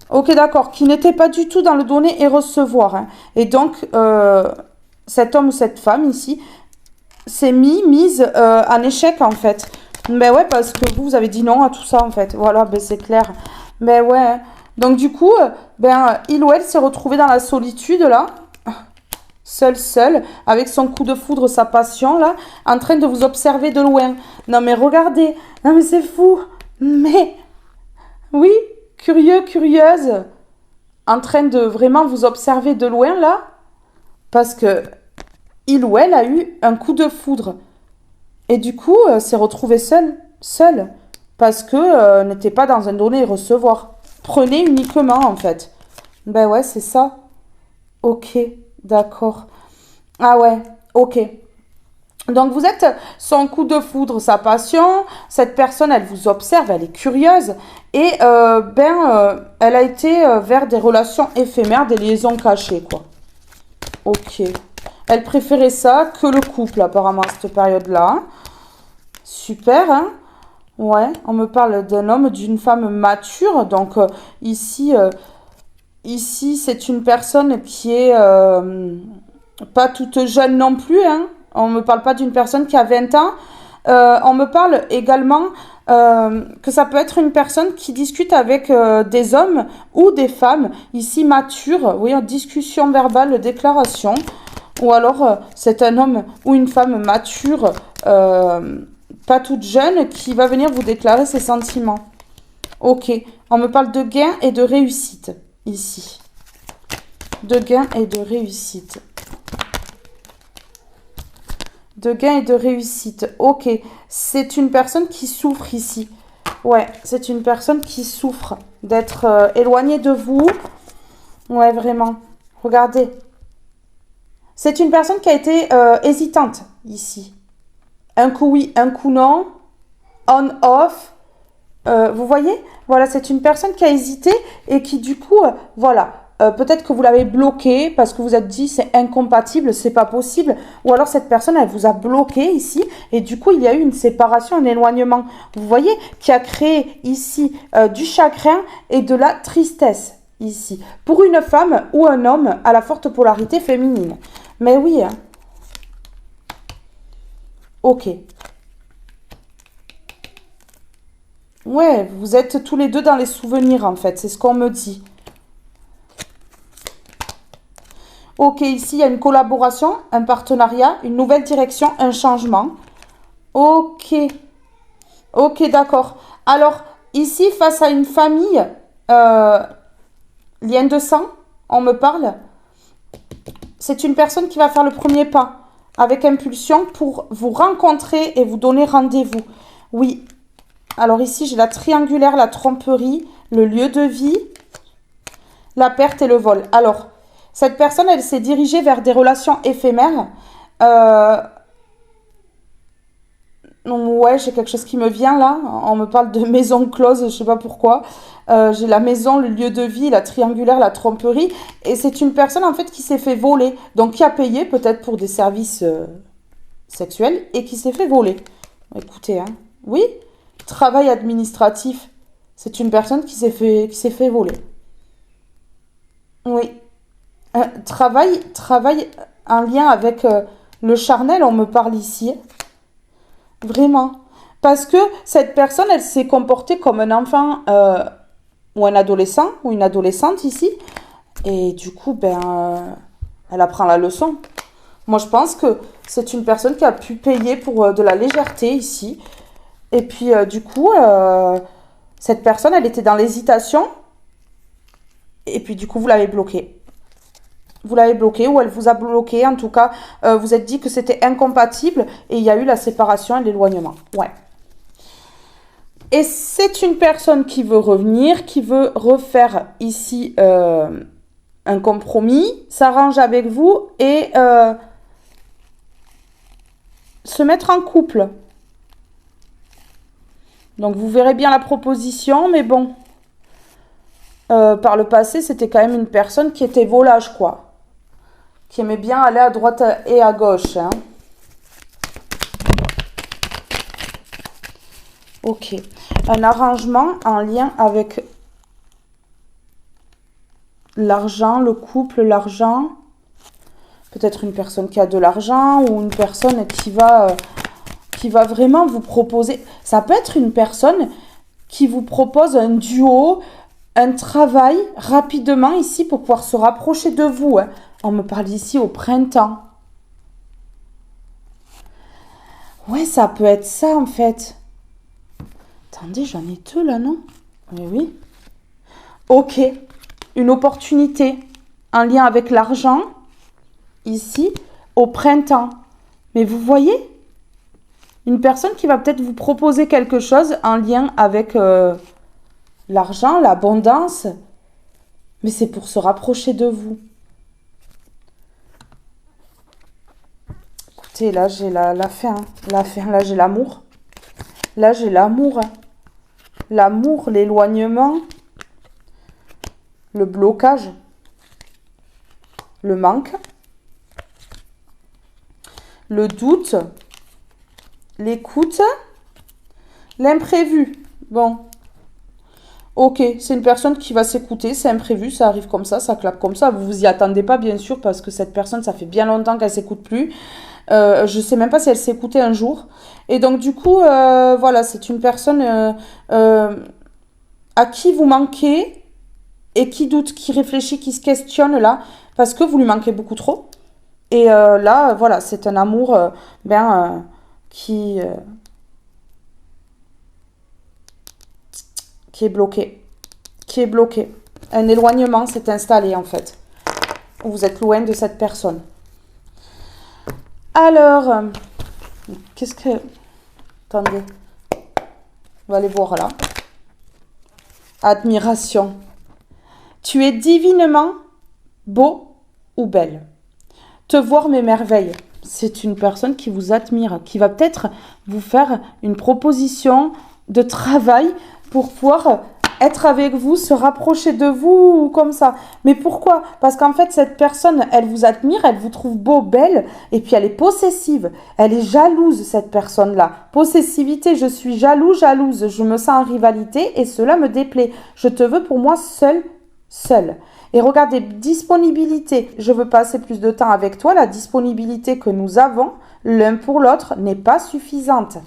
A: Ok, d'accord, qui n'était pas du tout dans le donner et recevoir. Hein. Et donc, cet homme ou cette femme ici s'est mise en échec en fait. Ben ouais, parce que vous avez dit non à tout ça en fait. Voilà, ben c'est clair. Ben ouais. Donc du coup, il ou elle s'est retrouvé dans la solitude là. Seul, avec son coup de foudre, sa passion, là, en train de vous observer de loin. Non, mais regardez, non, mais c'est fou. Mais, oui, curieux, curieuse, en train de vraiment vous observer de loin, là, parce que il ou elle a eu un coup de foudre. Et du coup, s'est retrouvé seul. parce que n'était pas dans un donner et recevoir. Prenez uniquement, en fait. Ben ouais, c'est ça. Ok, d'accord. Ah ouais, ok. Donc vous êtes son coup de foudre, sa passion. Cette personne, elle vous observe, elle est curieuse. Et elle a été vers des relations éphémères, des liaisons cachées, quoi. Ok. Elle préférait ça que le couple, apparemment, à cette période-là. Super, hein? Ouais, on me parle d'un homme, d'une femme mature. Donc ici, c'est une personne qui est pas toute jeune non plus, hein. On ne me parle pas d'une personne qui a 20 ans. On me parle également que ça peut être une personne qui discute avec des hommes ou des femmes, ici matures, oui, en discussion verbale, déclaration. Ou alors, c'est un homme ou une femme mature, pas toute jeune, qui va venir vous déclarer ses sentiments. Ok, on me parle de gain et de réussite, ici. De gain et de réussite. De gain et de réussite. Ok, c'est une personne qui souffre ici. Ouais, c'est une personne qui souffre d'être éloignée de vous. Ouais, vraiment. Regardez. C'est une personne qui a été hésitante ici. Un coup oui, un coup non. On, off. Vous voyez? Voilà, c'est une personne qui a hésité et qui du coup, voilà. Peut-être que vous l'avez bloqué parce que vous êtes dit c'est incompatible, c'est pas possible. Ou alors cette personne, elle vous a bloqué ici et du coup, il y a eu une séparation, un éloignement. Vous voyez, qui a créé ici du chagrin et de la tristesse ici. Pour une femme ou un homme à la forte polarité féminine. Mais oui, hein. Ok. Ouais, vous êtes tous les deux dans les souvenirs en fait, c'est ce qu'on me dit. Ok, ici, il y a une collaboration, un partenariat, une nouvelle direction, un changement. Ok. Ok, d'accord. Alors, ici, face à une famille, lien de sang, on me parle. C'est une personne qui va faire le premier pas avec impulsion pour vous rencontrer et vous donner rendez-vous. Oui. Alors ici, j'ai la triangulaire, la tromperie, le lieu de vie, la perte et le vol. Alors, cette personne, elle s'est dirigée vers des relations éphémères. Ouais, j'ai quelque chose qui me vient là. On me parle de maison close, je sais pas pourquoi. J'ai la maison, le lieu de vie, la triangulaire, la tromperie. Et c'est une personne en fait qui s'est fait voler. Donc qui a payé peut-être pour des services sexuels et qui s'est fait voler. Écoutez, hein. Oui, travail administratif. C'est une personne qui s'est fait voler. Oui. Travail en lien avec le charnel, on me parle ici. Vraiment. Parce que cette personne, elle s'est comportée comme un enfant ou un adolescent ou une adolescente ici. Et du coup, elle apprend la leçon. Moi, je pense que c'est une personne qui a pu payer pour de la légèreté ici. Et puis, du coup, cette personne, elle était dans l'hésitation. Et puis, du coup, vous l'avez bloquée. Vous l'avez bloqué ou elle vous a bloqué. En tout cas, vous êtes dit que c'était incompatible et il y a eu la séparation et l'éloignement. Ouais. Et c'est une personne qui veut revenir, qui veut refaire ici un compromis, s'arrange avec vous et se mettre en couple. Donc vous verrez bien la proposition, mais bon, par le passé, c'était quand même une personne qui était volage, quoi. Qui aimait bien aller à droite et à gauche. Hein. Ok. Un arrangement en lien avec l'argent, le couple, l'argent. Peut-être une personne qui a de l'argent ou une personne qui va vraiment vous proposer. Ça peut être une personne qui vous propose un duo, un travail rapidement ici pour pouvoir se rapprocher de vous. Hein. On me parle ici au printemps. Ouais, ça peut être ça en fait. Attendez, j'en ai deux là, non? Oui, oui. Ok, une opportunité en lien avec l'argent, ici, au printemps. Mais vous voyez? Une personne qui va peut-être vous proposer quelque chose en lien avec l'argent, l'abondance. Mais c'est pour se rapprocher de vous. Écoutez, là, j'ai la fin. La fin, là, j'ai l'amour. Là, j'ai l'amour. L'amour, l'éloignement, le blocage, le manque, le doute, l'écoute, l'imprévu. Bon. Ok, c'est une personne qui va s'écouter, c'est imprévu, ça arrive comme ça claque comme ça. Vous vous y attendez pas, bien sûr, parce que cette personne, ça fait bien longtemps qu'elle s'écoute plus. Je sais même pas si elle s'écoutait un jour. Et donc, du coup, voilà, c'est une personne à qui vous manquez et qui doute, qui réfléchit, qui se questionne là, parce que vous lui manquez beaucoup trop. Et là, voilà, c'est un amour qui est bloqué. Qui est bloqué. Un éloignement s'est installé, en fait. Vous êtes loin de cette personne. Alors, qu'est-ce que... Attendez. On va aller voir là. Admiration. Tu es divinement beau ou belle. Te voir m'émerveille. C'est une personne qui vous admire, qui va peut-être vous faire une proposition de travail pour pouvoir être avec vous, se rapprocher de vous, comme ça. Mais pourquoi? Parce qu'en fait, cette personne, elle vous admire, elle vous trouve beau, belle, et puis elle est possessive. Elle est jalouse, cette personne-là. Possessivité, je suis jalouse, je me sens en rivalité, et cela me déplaît. Je te veux pour moi seule. Et regardez, disponibilité, je veux passer plus de temps avec toi. La disponibilité que nous avons l'un pour l'autre n'est pas suffisante.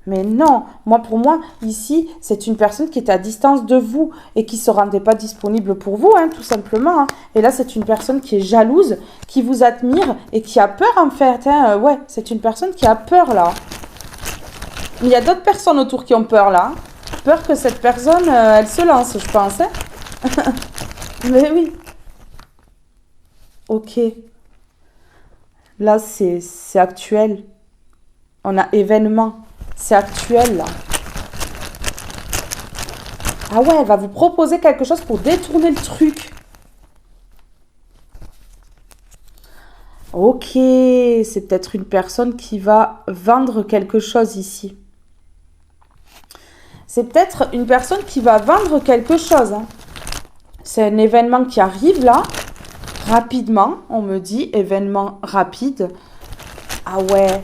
A: Mais non, pour moi, ici, c'est une personne qui est à distance de vous et qui ne se rendait pas disponible pour vous, tout simplement. Et là, c'est une personne qui est jalouse, qui vous admire et qui a peur, en fait. Ouais, c'est une personne qui a peur, là. Mais il y a d'autres personnes autour qui ont peur, là. Peur que cette personne, elle se lance, je pense. Mais oui. Ok. Là, c'est actuel. On a événement. C'est actuel, là. Ah ouais, elle va vous proposer quelque chose pour détourner le truc. Ok, c'est peut-être une personne qui va vendre quelque chose ici. C'est peut-être une personne qui va vendre quelque chose. C'est un événement qui arrive, là. Rapidement, on me dit, événement rapide. Ah ouais.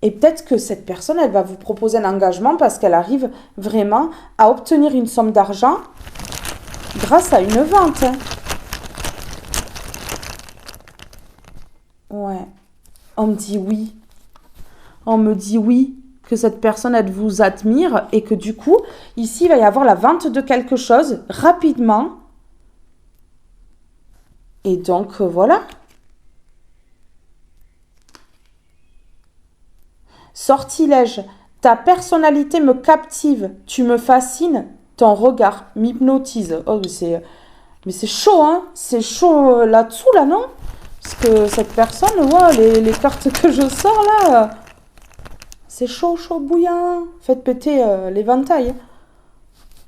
A: Et peut-être que cette personne, elle va vous proposer un engagement parce qu'elle arrive vraiment à obtenir une somme d'argent grâce à une vente. Ouais. On me dit oui. On me dit oui, que cette personne, elle vous admire et que du coup, ici, il va y avoir la vente de quelque chose rapidement. Et donc, voilà. Sortilège, ta personnalité me captive, tu me fascines, ton regard m'hypnotise. Oh, mais c'est chaud, hein? C'est chaud là-dessous, là, non? Parce que cette personne, ouais, les cartes que je sors, là, c'est chaud, chaud, bouillant. Faites péter l'éventail.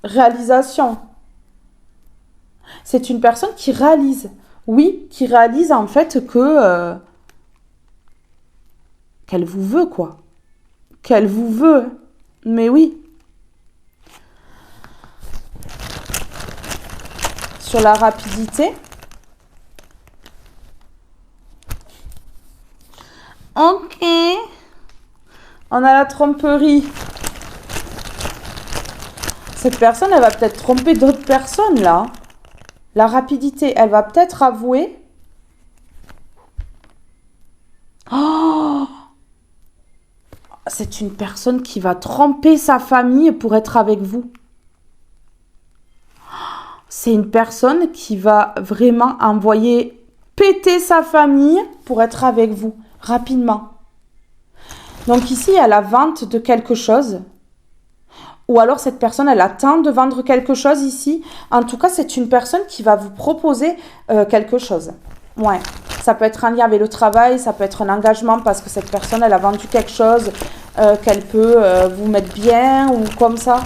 A: Réalisation. C'est une personne qui réalise. Oui, qui réalise, en fait, que... qu'elle vous veut, quoi. Qu'elle vous veut. Mais oui. Sur la rapidité. Ok. On a la tromperie. Cette personne, elle va peut-être tromper d'autres personnes, là. La rapidité, elle va peut-être avouer. Oh! C'est une personne qui va tromper sa famille pour être avec vous. C'est une personne qui va vraiment envoyer péter sa famille pour être avec vous, rapidement. Donc ici, il y a la vente de quelque chose. Ou alors cette personne, elle attend de vendre quelque chose ici. En tout cas, c'est une personne qui va vous proposer quelque chose. Ouais. Ça peut être en lien avec le travail, ça peut être un engagement parce que cette personne, elle a vendu quelque chose. qu'elle peut vous mettre bien ou comme ça.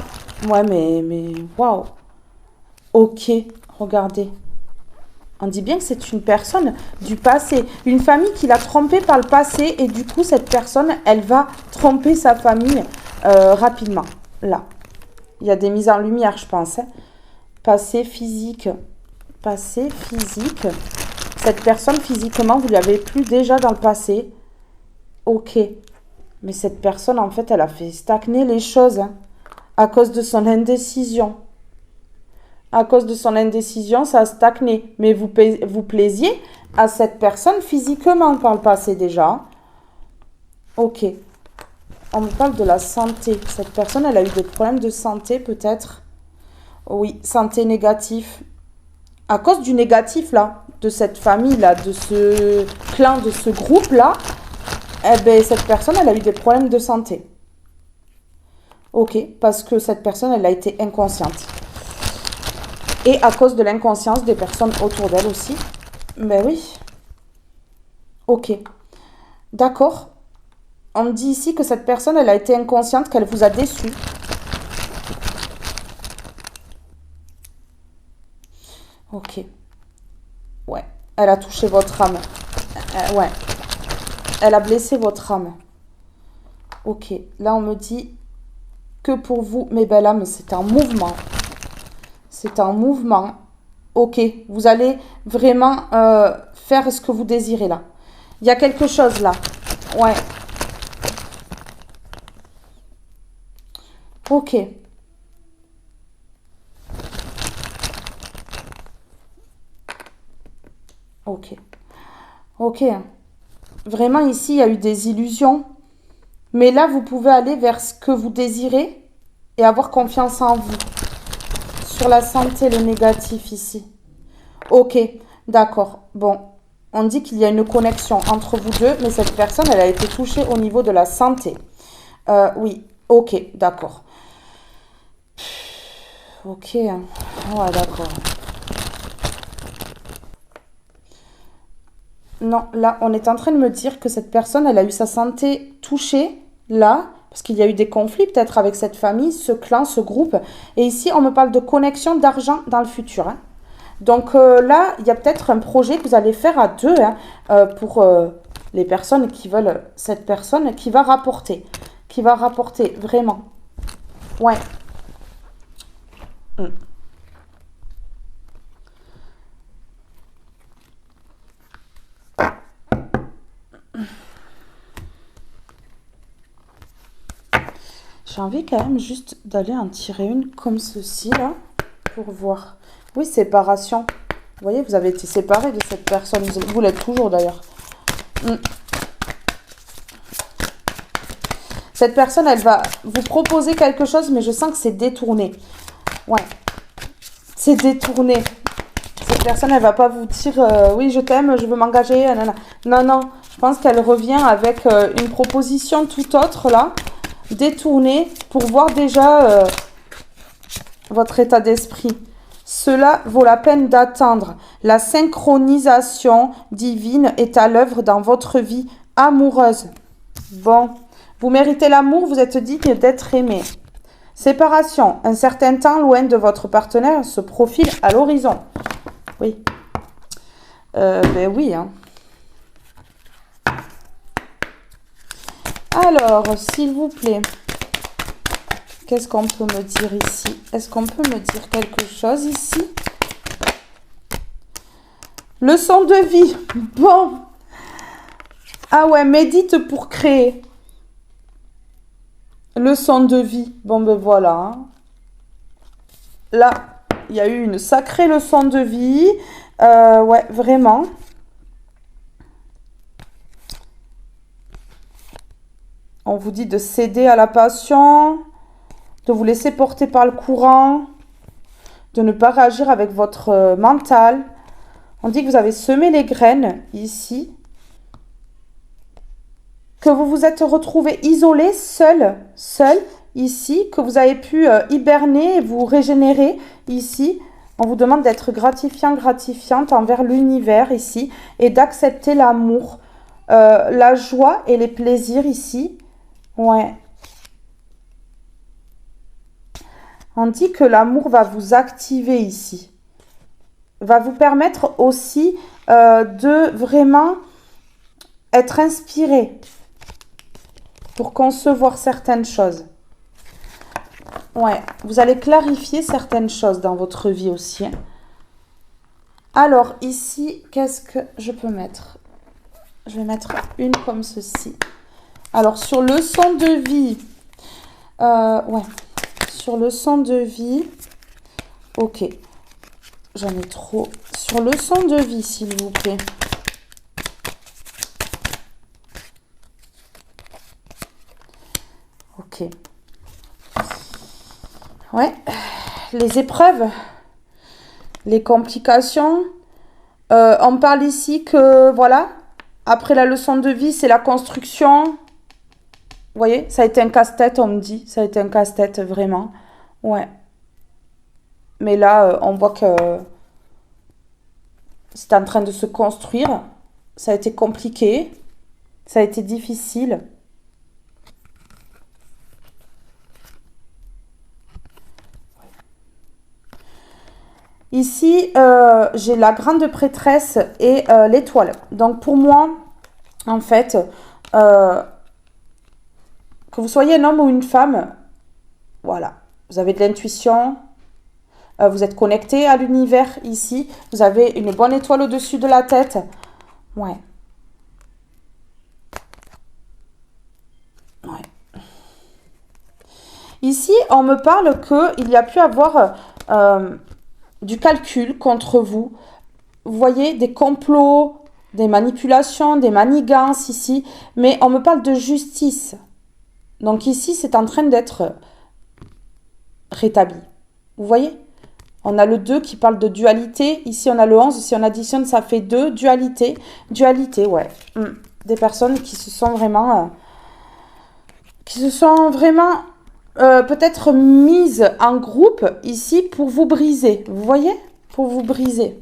A: Ouais, mais waouh. Ok, regardez. On dit bien que c'est une personne du passé. Une famille qui l'a trompée par le passé. Et du coup, cette personne, elle va tromper sa famille rapidement. Là. Il y a des mises en lumière, je pense. Hein. Passé physique. Passé physique. Cette personne, physiquement, vous ne l'avez plus déjà dans le passé. Ok. Mais cette personne, en fait, elle a fait stagner les choses. Hein, à cause de son indécision. À cause de son indécision, ça a stagné. Mais vous plaisiez à cette personne physiquement par le passé déjà. Ok. On me parle de la santé. Cette personne, elle a eu des problèmes de santé peut-être. Oui, santé négatif. À cause du négatif là, de cette famille-là, de ce clan, de ce groupe-là, eh ben, cette personne, elle a eu des problèmes de santé. Ok, parce que cette personne, elle a été inconsciente. Et à cause de l'inconscience des personnes autour d'elle aussi. Ben oui. Ok. D'accord. On me dit ici que cette personne, elle a été inconsciente, qu'elle vous a déçu. Ok. Ouais. Elle a touché votre âme. Ouais. Elle a blessé votre âme. Ok. Là, on me dit que pour vous, mes belles âmes, c'est un mouvement. C'est un mouvement. Ok. Vous allez vraiment faire ce que vous désirez là. Il y a quelque chose là. Ouais. Ok. Ok. Ok. Vraiment, ici, il y a eu des illusions. Mais là, vous pouvez aller vers ce que vous désirez et avoir confiance en vous. Sur la santé, le négatif ici. Ok, d'accord. Bon, on dit qu'il y a une connexion entre vous deux, mais cette personne, elle a été touchée au niveau de la santé. Oui, ok, d'accord. Ok, ouais, d'accord. Non, là, on est en train de me dire que cette personne, elle a eu sa santé touchée, là, parce qu'il y a eu des conflits peut-être avec cette famille, ce clan, ce groupe. Et ici, on me parle de connexion d'argent dans le futur. Hein. Donc là, il y a peut-être un projet que vous allez faire à deux hein, pour les personnes qui veulent cette personne qui va rapporter. Qui va rapporter, vraiment. Ouais. Mm. J'ai envie quand même juste d'aller en tirer une comme ceci, là, pour voir. Oui, séparation. Vous voyez, vous avez été séparés de cette personne. Vous l'êtes toujours, d'ailleurs. Cette personne, elle va vous proposer quelque chose, mais je sens que c'est détourné. Ouais. C'est détourné. Cette personne, elle va pas vous dire oui, je t'aime, je veux m'engager. Non, non. Je pense qu'elle revient avec une proposition tout autre, là. Détournée pour voir déjà votre état d'esprit. Cela vaut la peine d'attendre. La synchronisation divine est à l'œuvre dans votre vie amoureuse. Bon, vous méritez l'amour, vous êtes digne d'être aimé. Séparation, un certain temps loin de votre partenaire se profile à l'horizon. Oui. Ben oui, hein. Alors, s'il vous plaît, qu'est-ce qu'on peut me dire ici? Est-ce qu'on peut me dire quelque chose ici? Leçon de vie. Bon. Ah ouais, médite pour créer. Leçon de vie. Bon, ben voilà. Hein. Là, il y a eu une sacrée leçon de vie. Ouais, vraiment. On vous dit de céder à la passion, de vous laisser porter par le courant, de ne pas réagir avec votre mental. On dit que vous avez semé les graines ici, que vous vous êtes retrouvé isolé, seul ici, que vous avez pu hiberner et vous régénérer ici. On vous demande d'être gratifiante envers l'univers ici et d'accepter l'amour, la joie et les plaisirs ici. Ouais. On dit que l'amour va vous activer ici. Va vous permettre aussi de vraiment être inspiré pour concevoir certaines choses. Ouais, vous allez clarifier certaines choses dans votre vie aussi. Alors, ici, qu'est-ce que je peux mettre? Je vais mettre une comme ceci. Alors, sur leçon de vie. Ouais. Sur leçon de vie. Ok. J'en ai trop. Sur leçon de vie, s'il vous plaît. Ok. Ouais. Les épreuves. Les complications. On parle ici que, voilà, après la leçon de vie, c'est la construction. Vous voyez, ça a été un casse-tête, on me dit. Ça a été un casse-tête, vraiment. Ouais. Mais là, on voit que c'est en train de se construire. Ça a été compliqué. Ça a été difficile. Ici, j'ai la grande prêtresse et l'étoile. Donc, pour moi, en fait, que vous soyez un homme ou une femme, voilà. Vous avez de l'intuition. Vous êtes connecté à l'univers ici. Vous avez une bonne étoile au-dessus de la tête. Ouais. Ouais. Ici, on me parle qu'il y a pu avoir du calcul contre vous. Vous voyez, des complots, des manipulations, des manigances ici. Mais on me parle de justice. Donc ici, c'est en train d'être rétabli. Vous voyez ? On a le 2 qui parle de dualité. Ici, on a le 11. Si on additionne, ça fait 2. Dualité. Dualité, ouais. Des personnes qui se sont vraiment... peut-être mises en groupe ici pour vous briser. Vous voyez? Pour vous briser.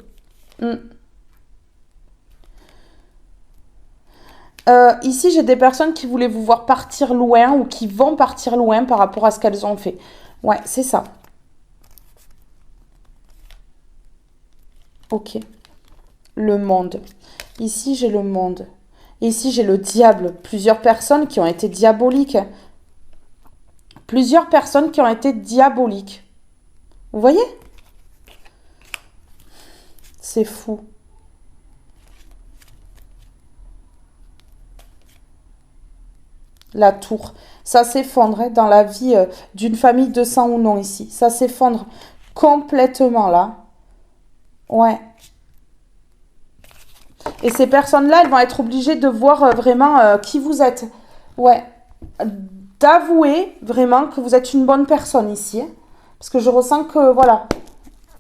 A: Ici, j'ai des personnes qui voulaient vous voir partir loin ou qui vont partir loin par rapport à ce qu'elles ont fait. Ouais, c'est ça. Ok. Le monde. Ici, j'ai le monde. Ici, j'ai le diable. Plusieurs personnes qui ont été diaboliques. Plusieurs personnes qui ont été diaboliques. Vous voyez? C'est fou. La tour. Ça s'effondre dans la vie d'une famille de sang ou non ici. Ça s'effondre complètement là. Ouais. Et ces personnes-là, elles vont être obligées de voir vraiment qui vous êtes. Ouais. D'avouer vraiment que vous êtes une bonne personne ici. Parce que je ressens que, voilà,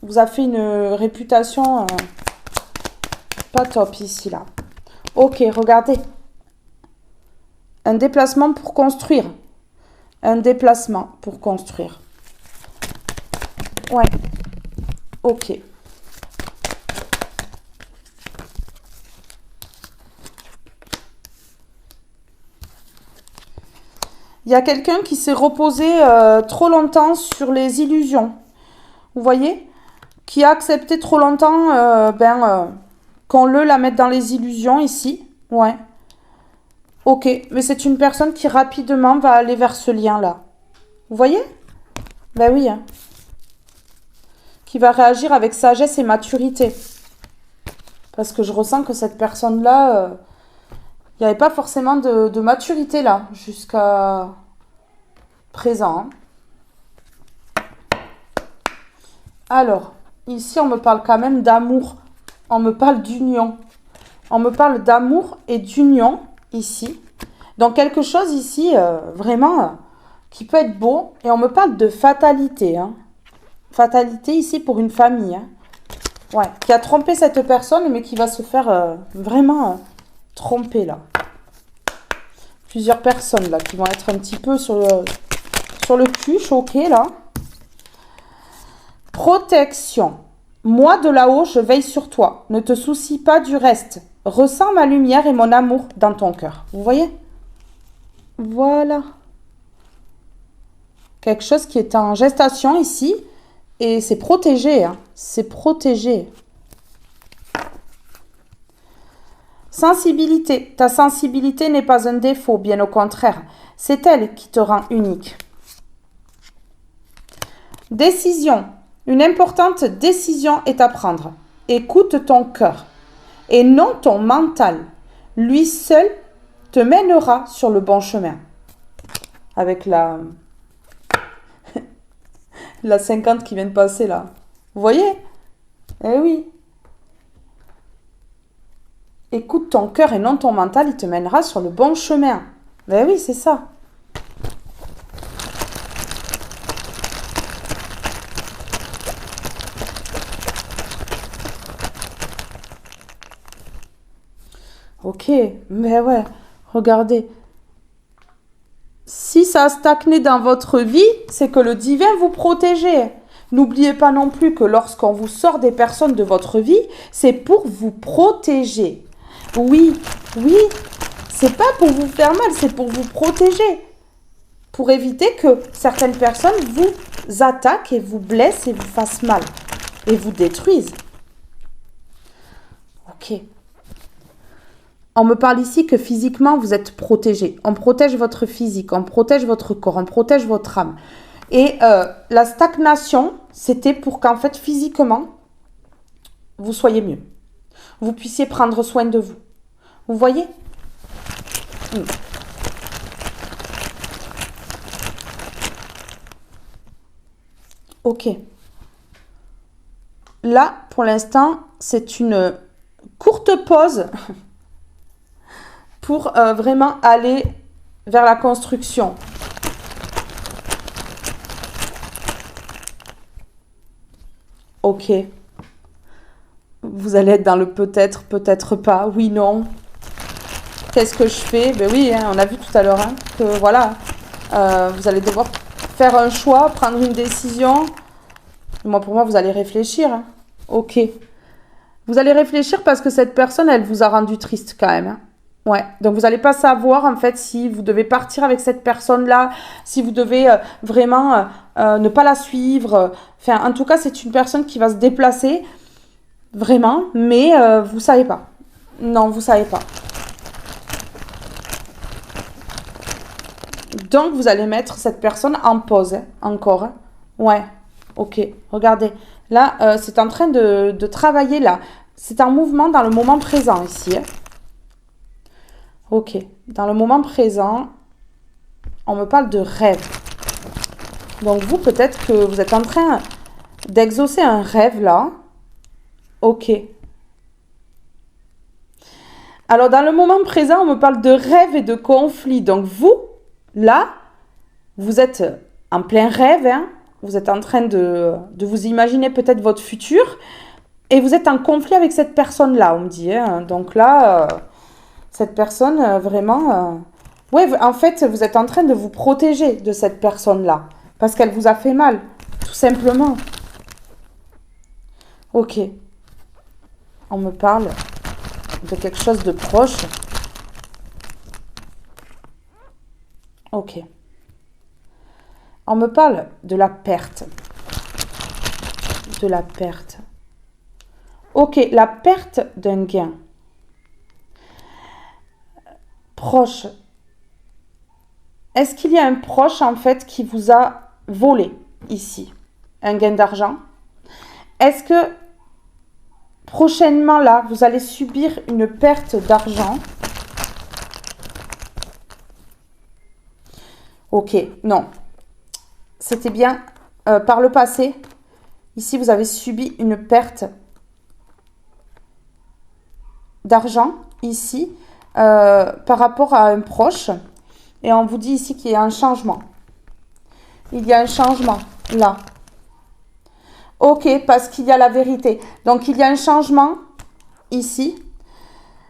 A: vous avez fait une réputation pas top ici, là. Ok, regardez. Un déplacement pour construire. Un déplacement pour construire. Ouais. Ok. Il y a quelqu'un qui s'est reposé trop longtemps sur les illusions. Vous voyez? Qui a accepté trop longtemps qu'on la mette dans les illusions ici. Ouais. Ok, mais c'est une personne qui rapidement va aller vers ce lien-là. Vous voyez? Ben oui. Hein. Qui va réagir avec sagesse et maturité. Parce que je ressens que cette personne-là, il n'y avait pas forcément de maturité là, jusqu'à présent. Alors, ici, on me parle quand même d'amour. On me parle d'union. On me parle d'amour et d'union. Ici. Donc quelque chose ici, vraiment, qui peut être beau. Et on me parle de fatalité. Hein. Fatalité ici pour une famille. Hein. Ouais, qui a trompé cette personne, mais qui va se faire vraiment tromper là. Plusieurs personnes là, qui vont être un petit peu sur le cul, choquées là. Protection. Moi de là-haut, je veille sur toi. Ne te soucie pas du reste. Ressens ma lumière et mon amour dans ton cœur. Vous voyez? Voilà. quelque chose qui est en gestation ici. Et c'est protégé, hein. C'est protégé. Sensibilité. Ta sensibilité n'est pas un défaut, bien au contraire. C'est elle qui te rend unique. Décision. Une importante décision est à prendre. Écoute ton cœur et non ton mental. Lui seul te mènera sur le bon chemin. Avec la 50 qui vient de passer là. Vous voyez? Eh oui. Écoute ton cœur et non ton mental, il te mènera sur le bon chemin. Ben oui, c'est ça. Ok, mais ouais, regardez. Si ça a stagné dans votre vie, c'est que le divin vous protégeait. N'oubliez pas non plus que lorsqu'on vous sort des personnes de votre vie, c'est pour vous protéger. Oui, oui, c'est pas pour vous faire mal, c'est pour vous protéger. Pour éviter que certaines personnes vous attaquent et vous blessent et vous fassent mal. Et vous détruisent. Ok. On me parle ici que physiquement, vous êtes protégé. On protège votre physique, on protège votre corps, on protège votre âme. Et la stagnation, c'était pour qu'en fait, physiquement, vous soyez mieux. Vous puissiez prendre soin de vous. Vous voyez? Ok. Là, pour l'instant, c'est une courte pause pour vraiment aller vers la construction. Ok. Vous allez être dans le peut-être, peut-être pas, oui, non. Qu'est-ce que je fais? Ben oui, hein, on a vu tout à l'heure que voilà, vous allez devoir faire un choix, prendre une décision. Pour moi, vous allez réfléchir. Hein. Ok. Vous allez réfléchir parce que cette personne, elle vous a rendu triste quand même. Hein. Ouais, donc vous n'allez pas savoir en fait si vous devez partir avec cette personne-là, si vous devez vraiment ne pas la suivre. Enfin, en tout cas, c'est une personne qui va se déplacer, vraiment, mais vous ne savez pas. Non, vous ne savez pas. Donc, vous allez mettre cette personne en pause, hein, encore. Hein. Ouais, ok, regardez. Là, c'est en train de travailler, là. C'est un mouvement dans le moment présent, ici. Hein. Ok, dans le moment présent, on me parle de rêve. Donc vous, peut-être que vous êtes en train d'exaucer un rêve là. Ok. Alors dans le moment présent, on me parle de rêve et de conflit. Donc vous, là, vous êtes en plein rêve. Hein. Vous êtes en train de vous imaginer peut-être votre futur. Et vous êtes en conflit avec cette personne-là, on me dit. Hein. Donc là... cette personne, vraiment... Ouais, en fait, vous êtes en train de vous protéger de cette personne-là. Parce qu'elle vous a fait mal, tout simplement. Ok. On me parle de quelque chose de proche. Ok. On me parle de la perte. De la perte. Ok, la perte d'un gain. Proche. Est-ce qu'il y a un proche en fait qui vous a volé ici un gain d'argent? Est-ce que prochainement là vous allez subir une perte d'argent? Ok, non. C'était bien par le passé. Ici vous avez subi une perte d'argent ici. Par rapport à un proche. Et on vous dit ici qu'il y a un changement. Il y a un changement, là. Ok, parce qu'il y a la vérité. Donc, il y a un changement, ici,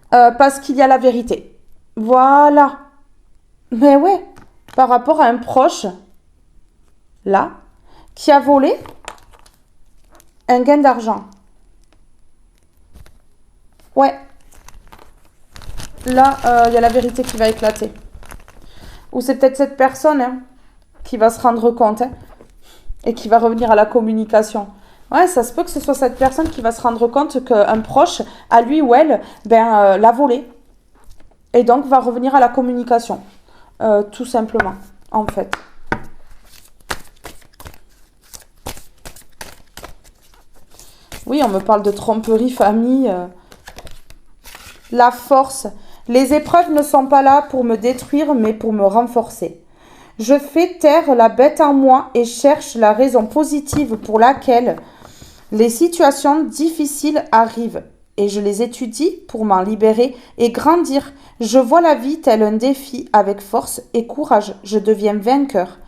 A: parce qu'il y a la vérité. Voilà. Mais ouais, par rapport à un proche, là, qui a volé un gain d'argent. Ouais. Là, il y a la vérité qui va éclater. Ou c'est peut-être cette personne hein, qui va se rendre compte hein, et qui va revenir à la communication. Ouais, ça se peut que ce soit cette personne qui va se rendre compte qu'un proche, à lui ou elle, l'a volé. Et donc va revenir à la communication. Tout simplement, en fait. Oui, on me parle de tromperie, famille. La force. Les épreuves ne sont pas là pour me détruire, mais pour me renforcer. Je fais taire la bête en moi et cherche la raison positive pour laquelle les situations difficiles arrivent. Et je les étudie pour m'en libérer et grandir. Je vois la vie tel un défi avec force et courage. Je deviens vainqueur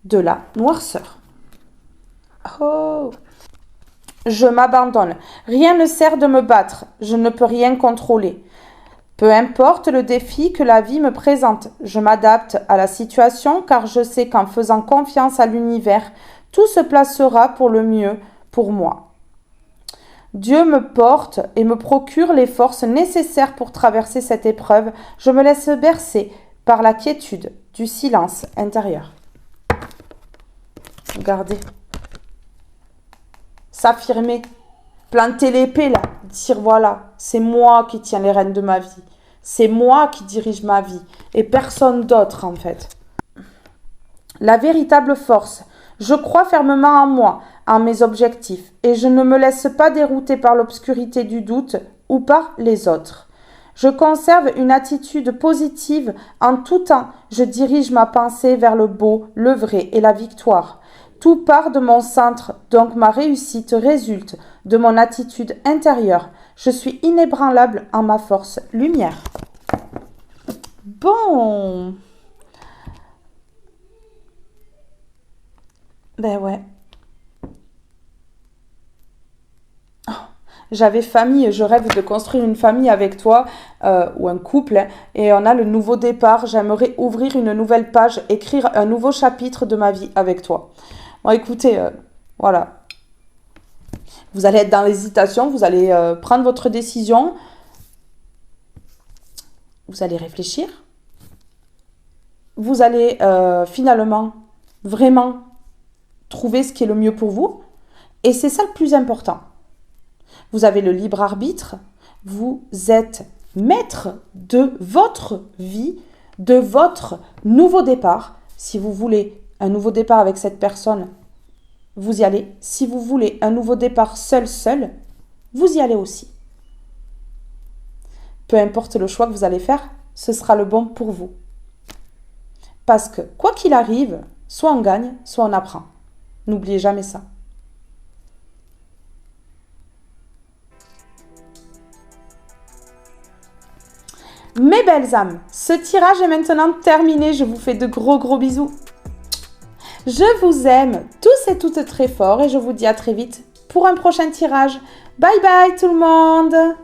A: de la noirceur. Oh! Je m'abandonne. Rien ne sert de me battre. Je ne peux rien contrôler. Peu importe le défi que la vie me présente, je m'adapte à la situation car je sais qu'en faisant confiance à l'univers, tout se placera pour le mieux pour moi. Dieu me porte et me procure les forces nécessaires pour traverser cette épreuve. Je me laisse bercer par la quiétude du silence intérieur. Regardez. S'affirmer. Planter l'épée là. Dire voilà, c'est moi qui tiens les rênes de ma vie. C'est moi qui dirige ma vie. Et personne d'autre en fait. La véritable force. Je crois fermement en moi, en mes objectifs, et je ne me laisse pas dérouter par l'obscurité du doute ou par les autres. Je conserve une attitude positive en tout temps. Je dirige ma pensée vers le beau, le vrai et la victoire. Tout part de mon centre, donc ma réussite résulte de mon attitude intérieure. Je suis inébranlable en ma force lumière. Bon. Ben ouais. Oh, j'avais famille, je rêve de construire une famille avec toi ou un couple hein, et on a le nouveau départ. J'aimerais ouvrir une nouvelle page, écrire un nouveau chapitre de ma vie avec toi. Bon, écoutez, voilà. Vous allez être dans l'hésitation, vous allez prendre votre décision. Vous allez réfléchir. Vous allez finalement vraiment trouver ce qui est le mieux pour vous. Et c'est ça le plus important. Vous avez le libre arbitre. Vous êtes maître de votre vie, de votre nouveau départ. Si vous voulez un nouveau départ avec cette personne, vous y allez. Si vous voulez un nouveau départ seul, vous y allez aussi. Peu importe le choix que vous allez faire, ce sera le bon pour vous. Parce que quoi qu'il arrive, soit on gagne, soit on apprend. N'oubliez jamais ça. Mes belles âmes, ce tirage est maintenant terminé. Je vous fais de gros bisous. Je vous aime tous et toutes très fort et je vous dis à très vite pour un prochain tirage. Bye bye tout le monde!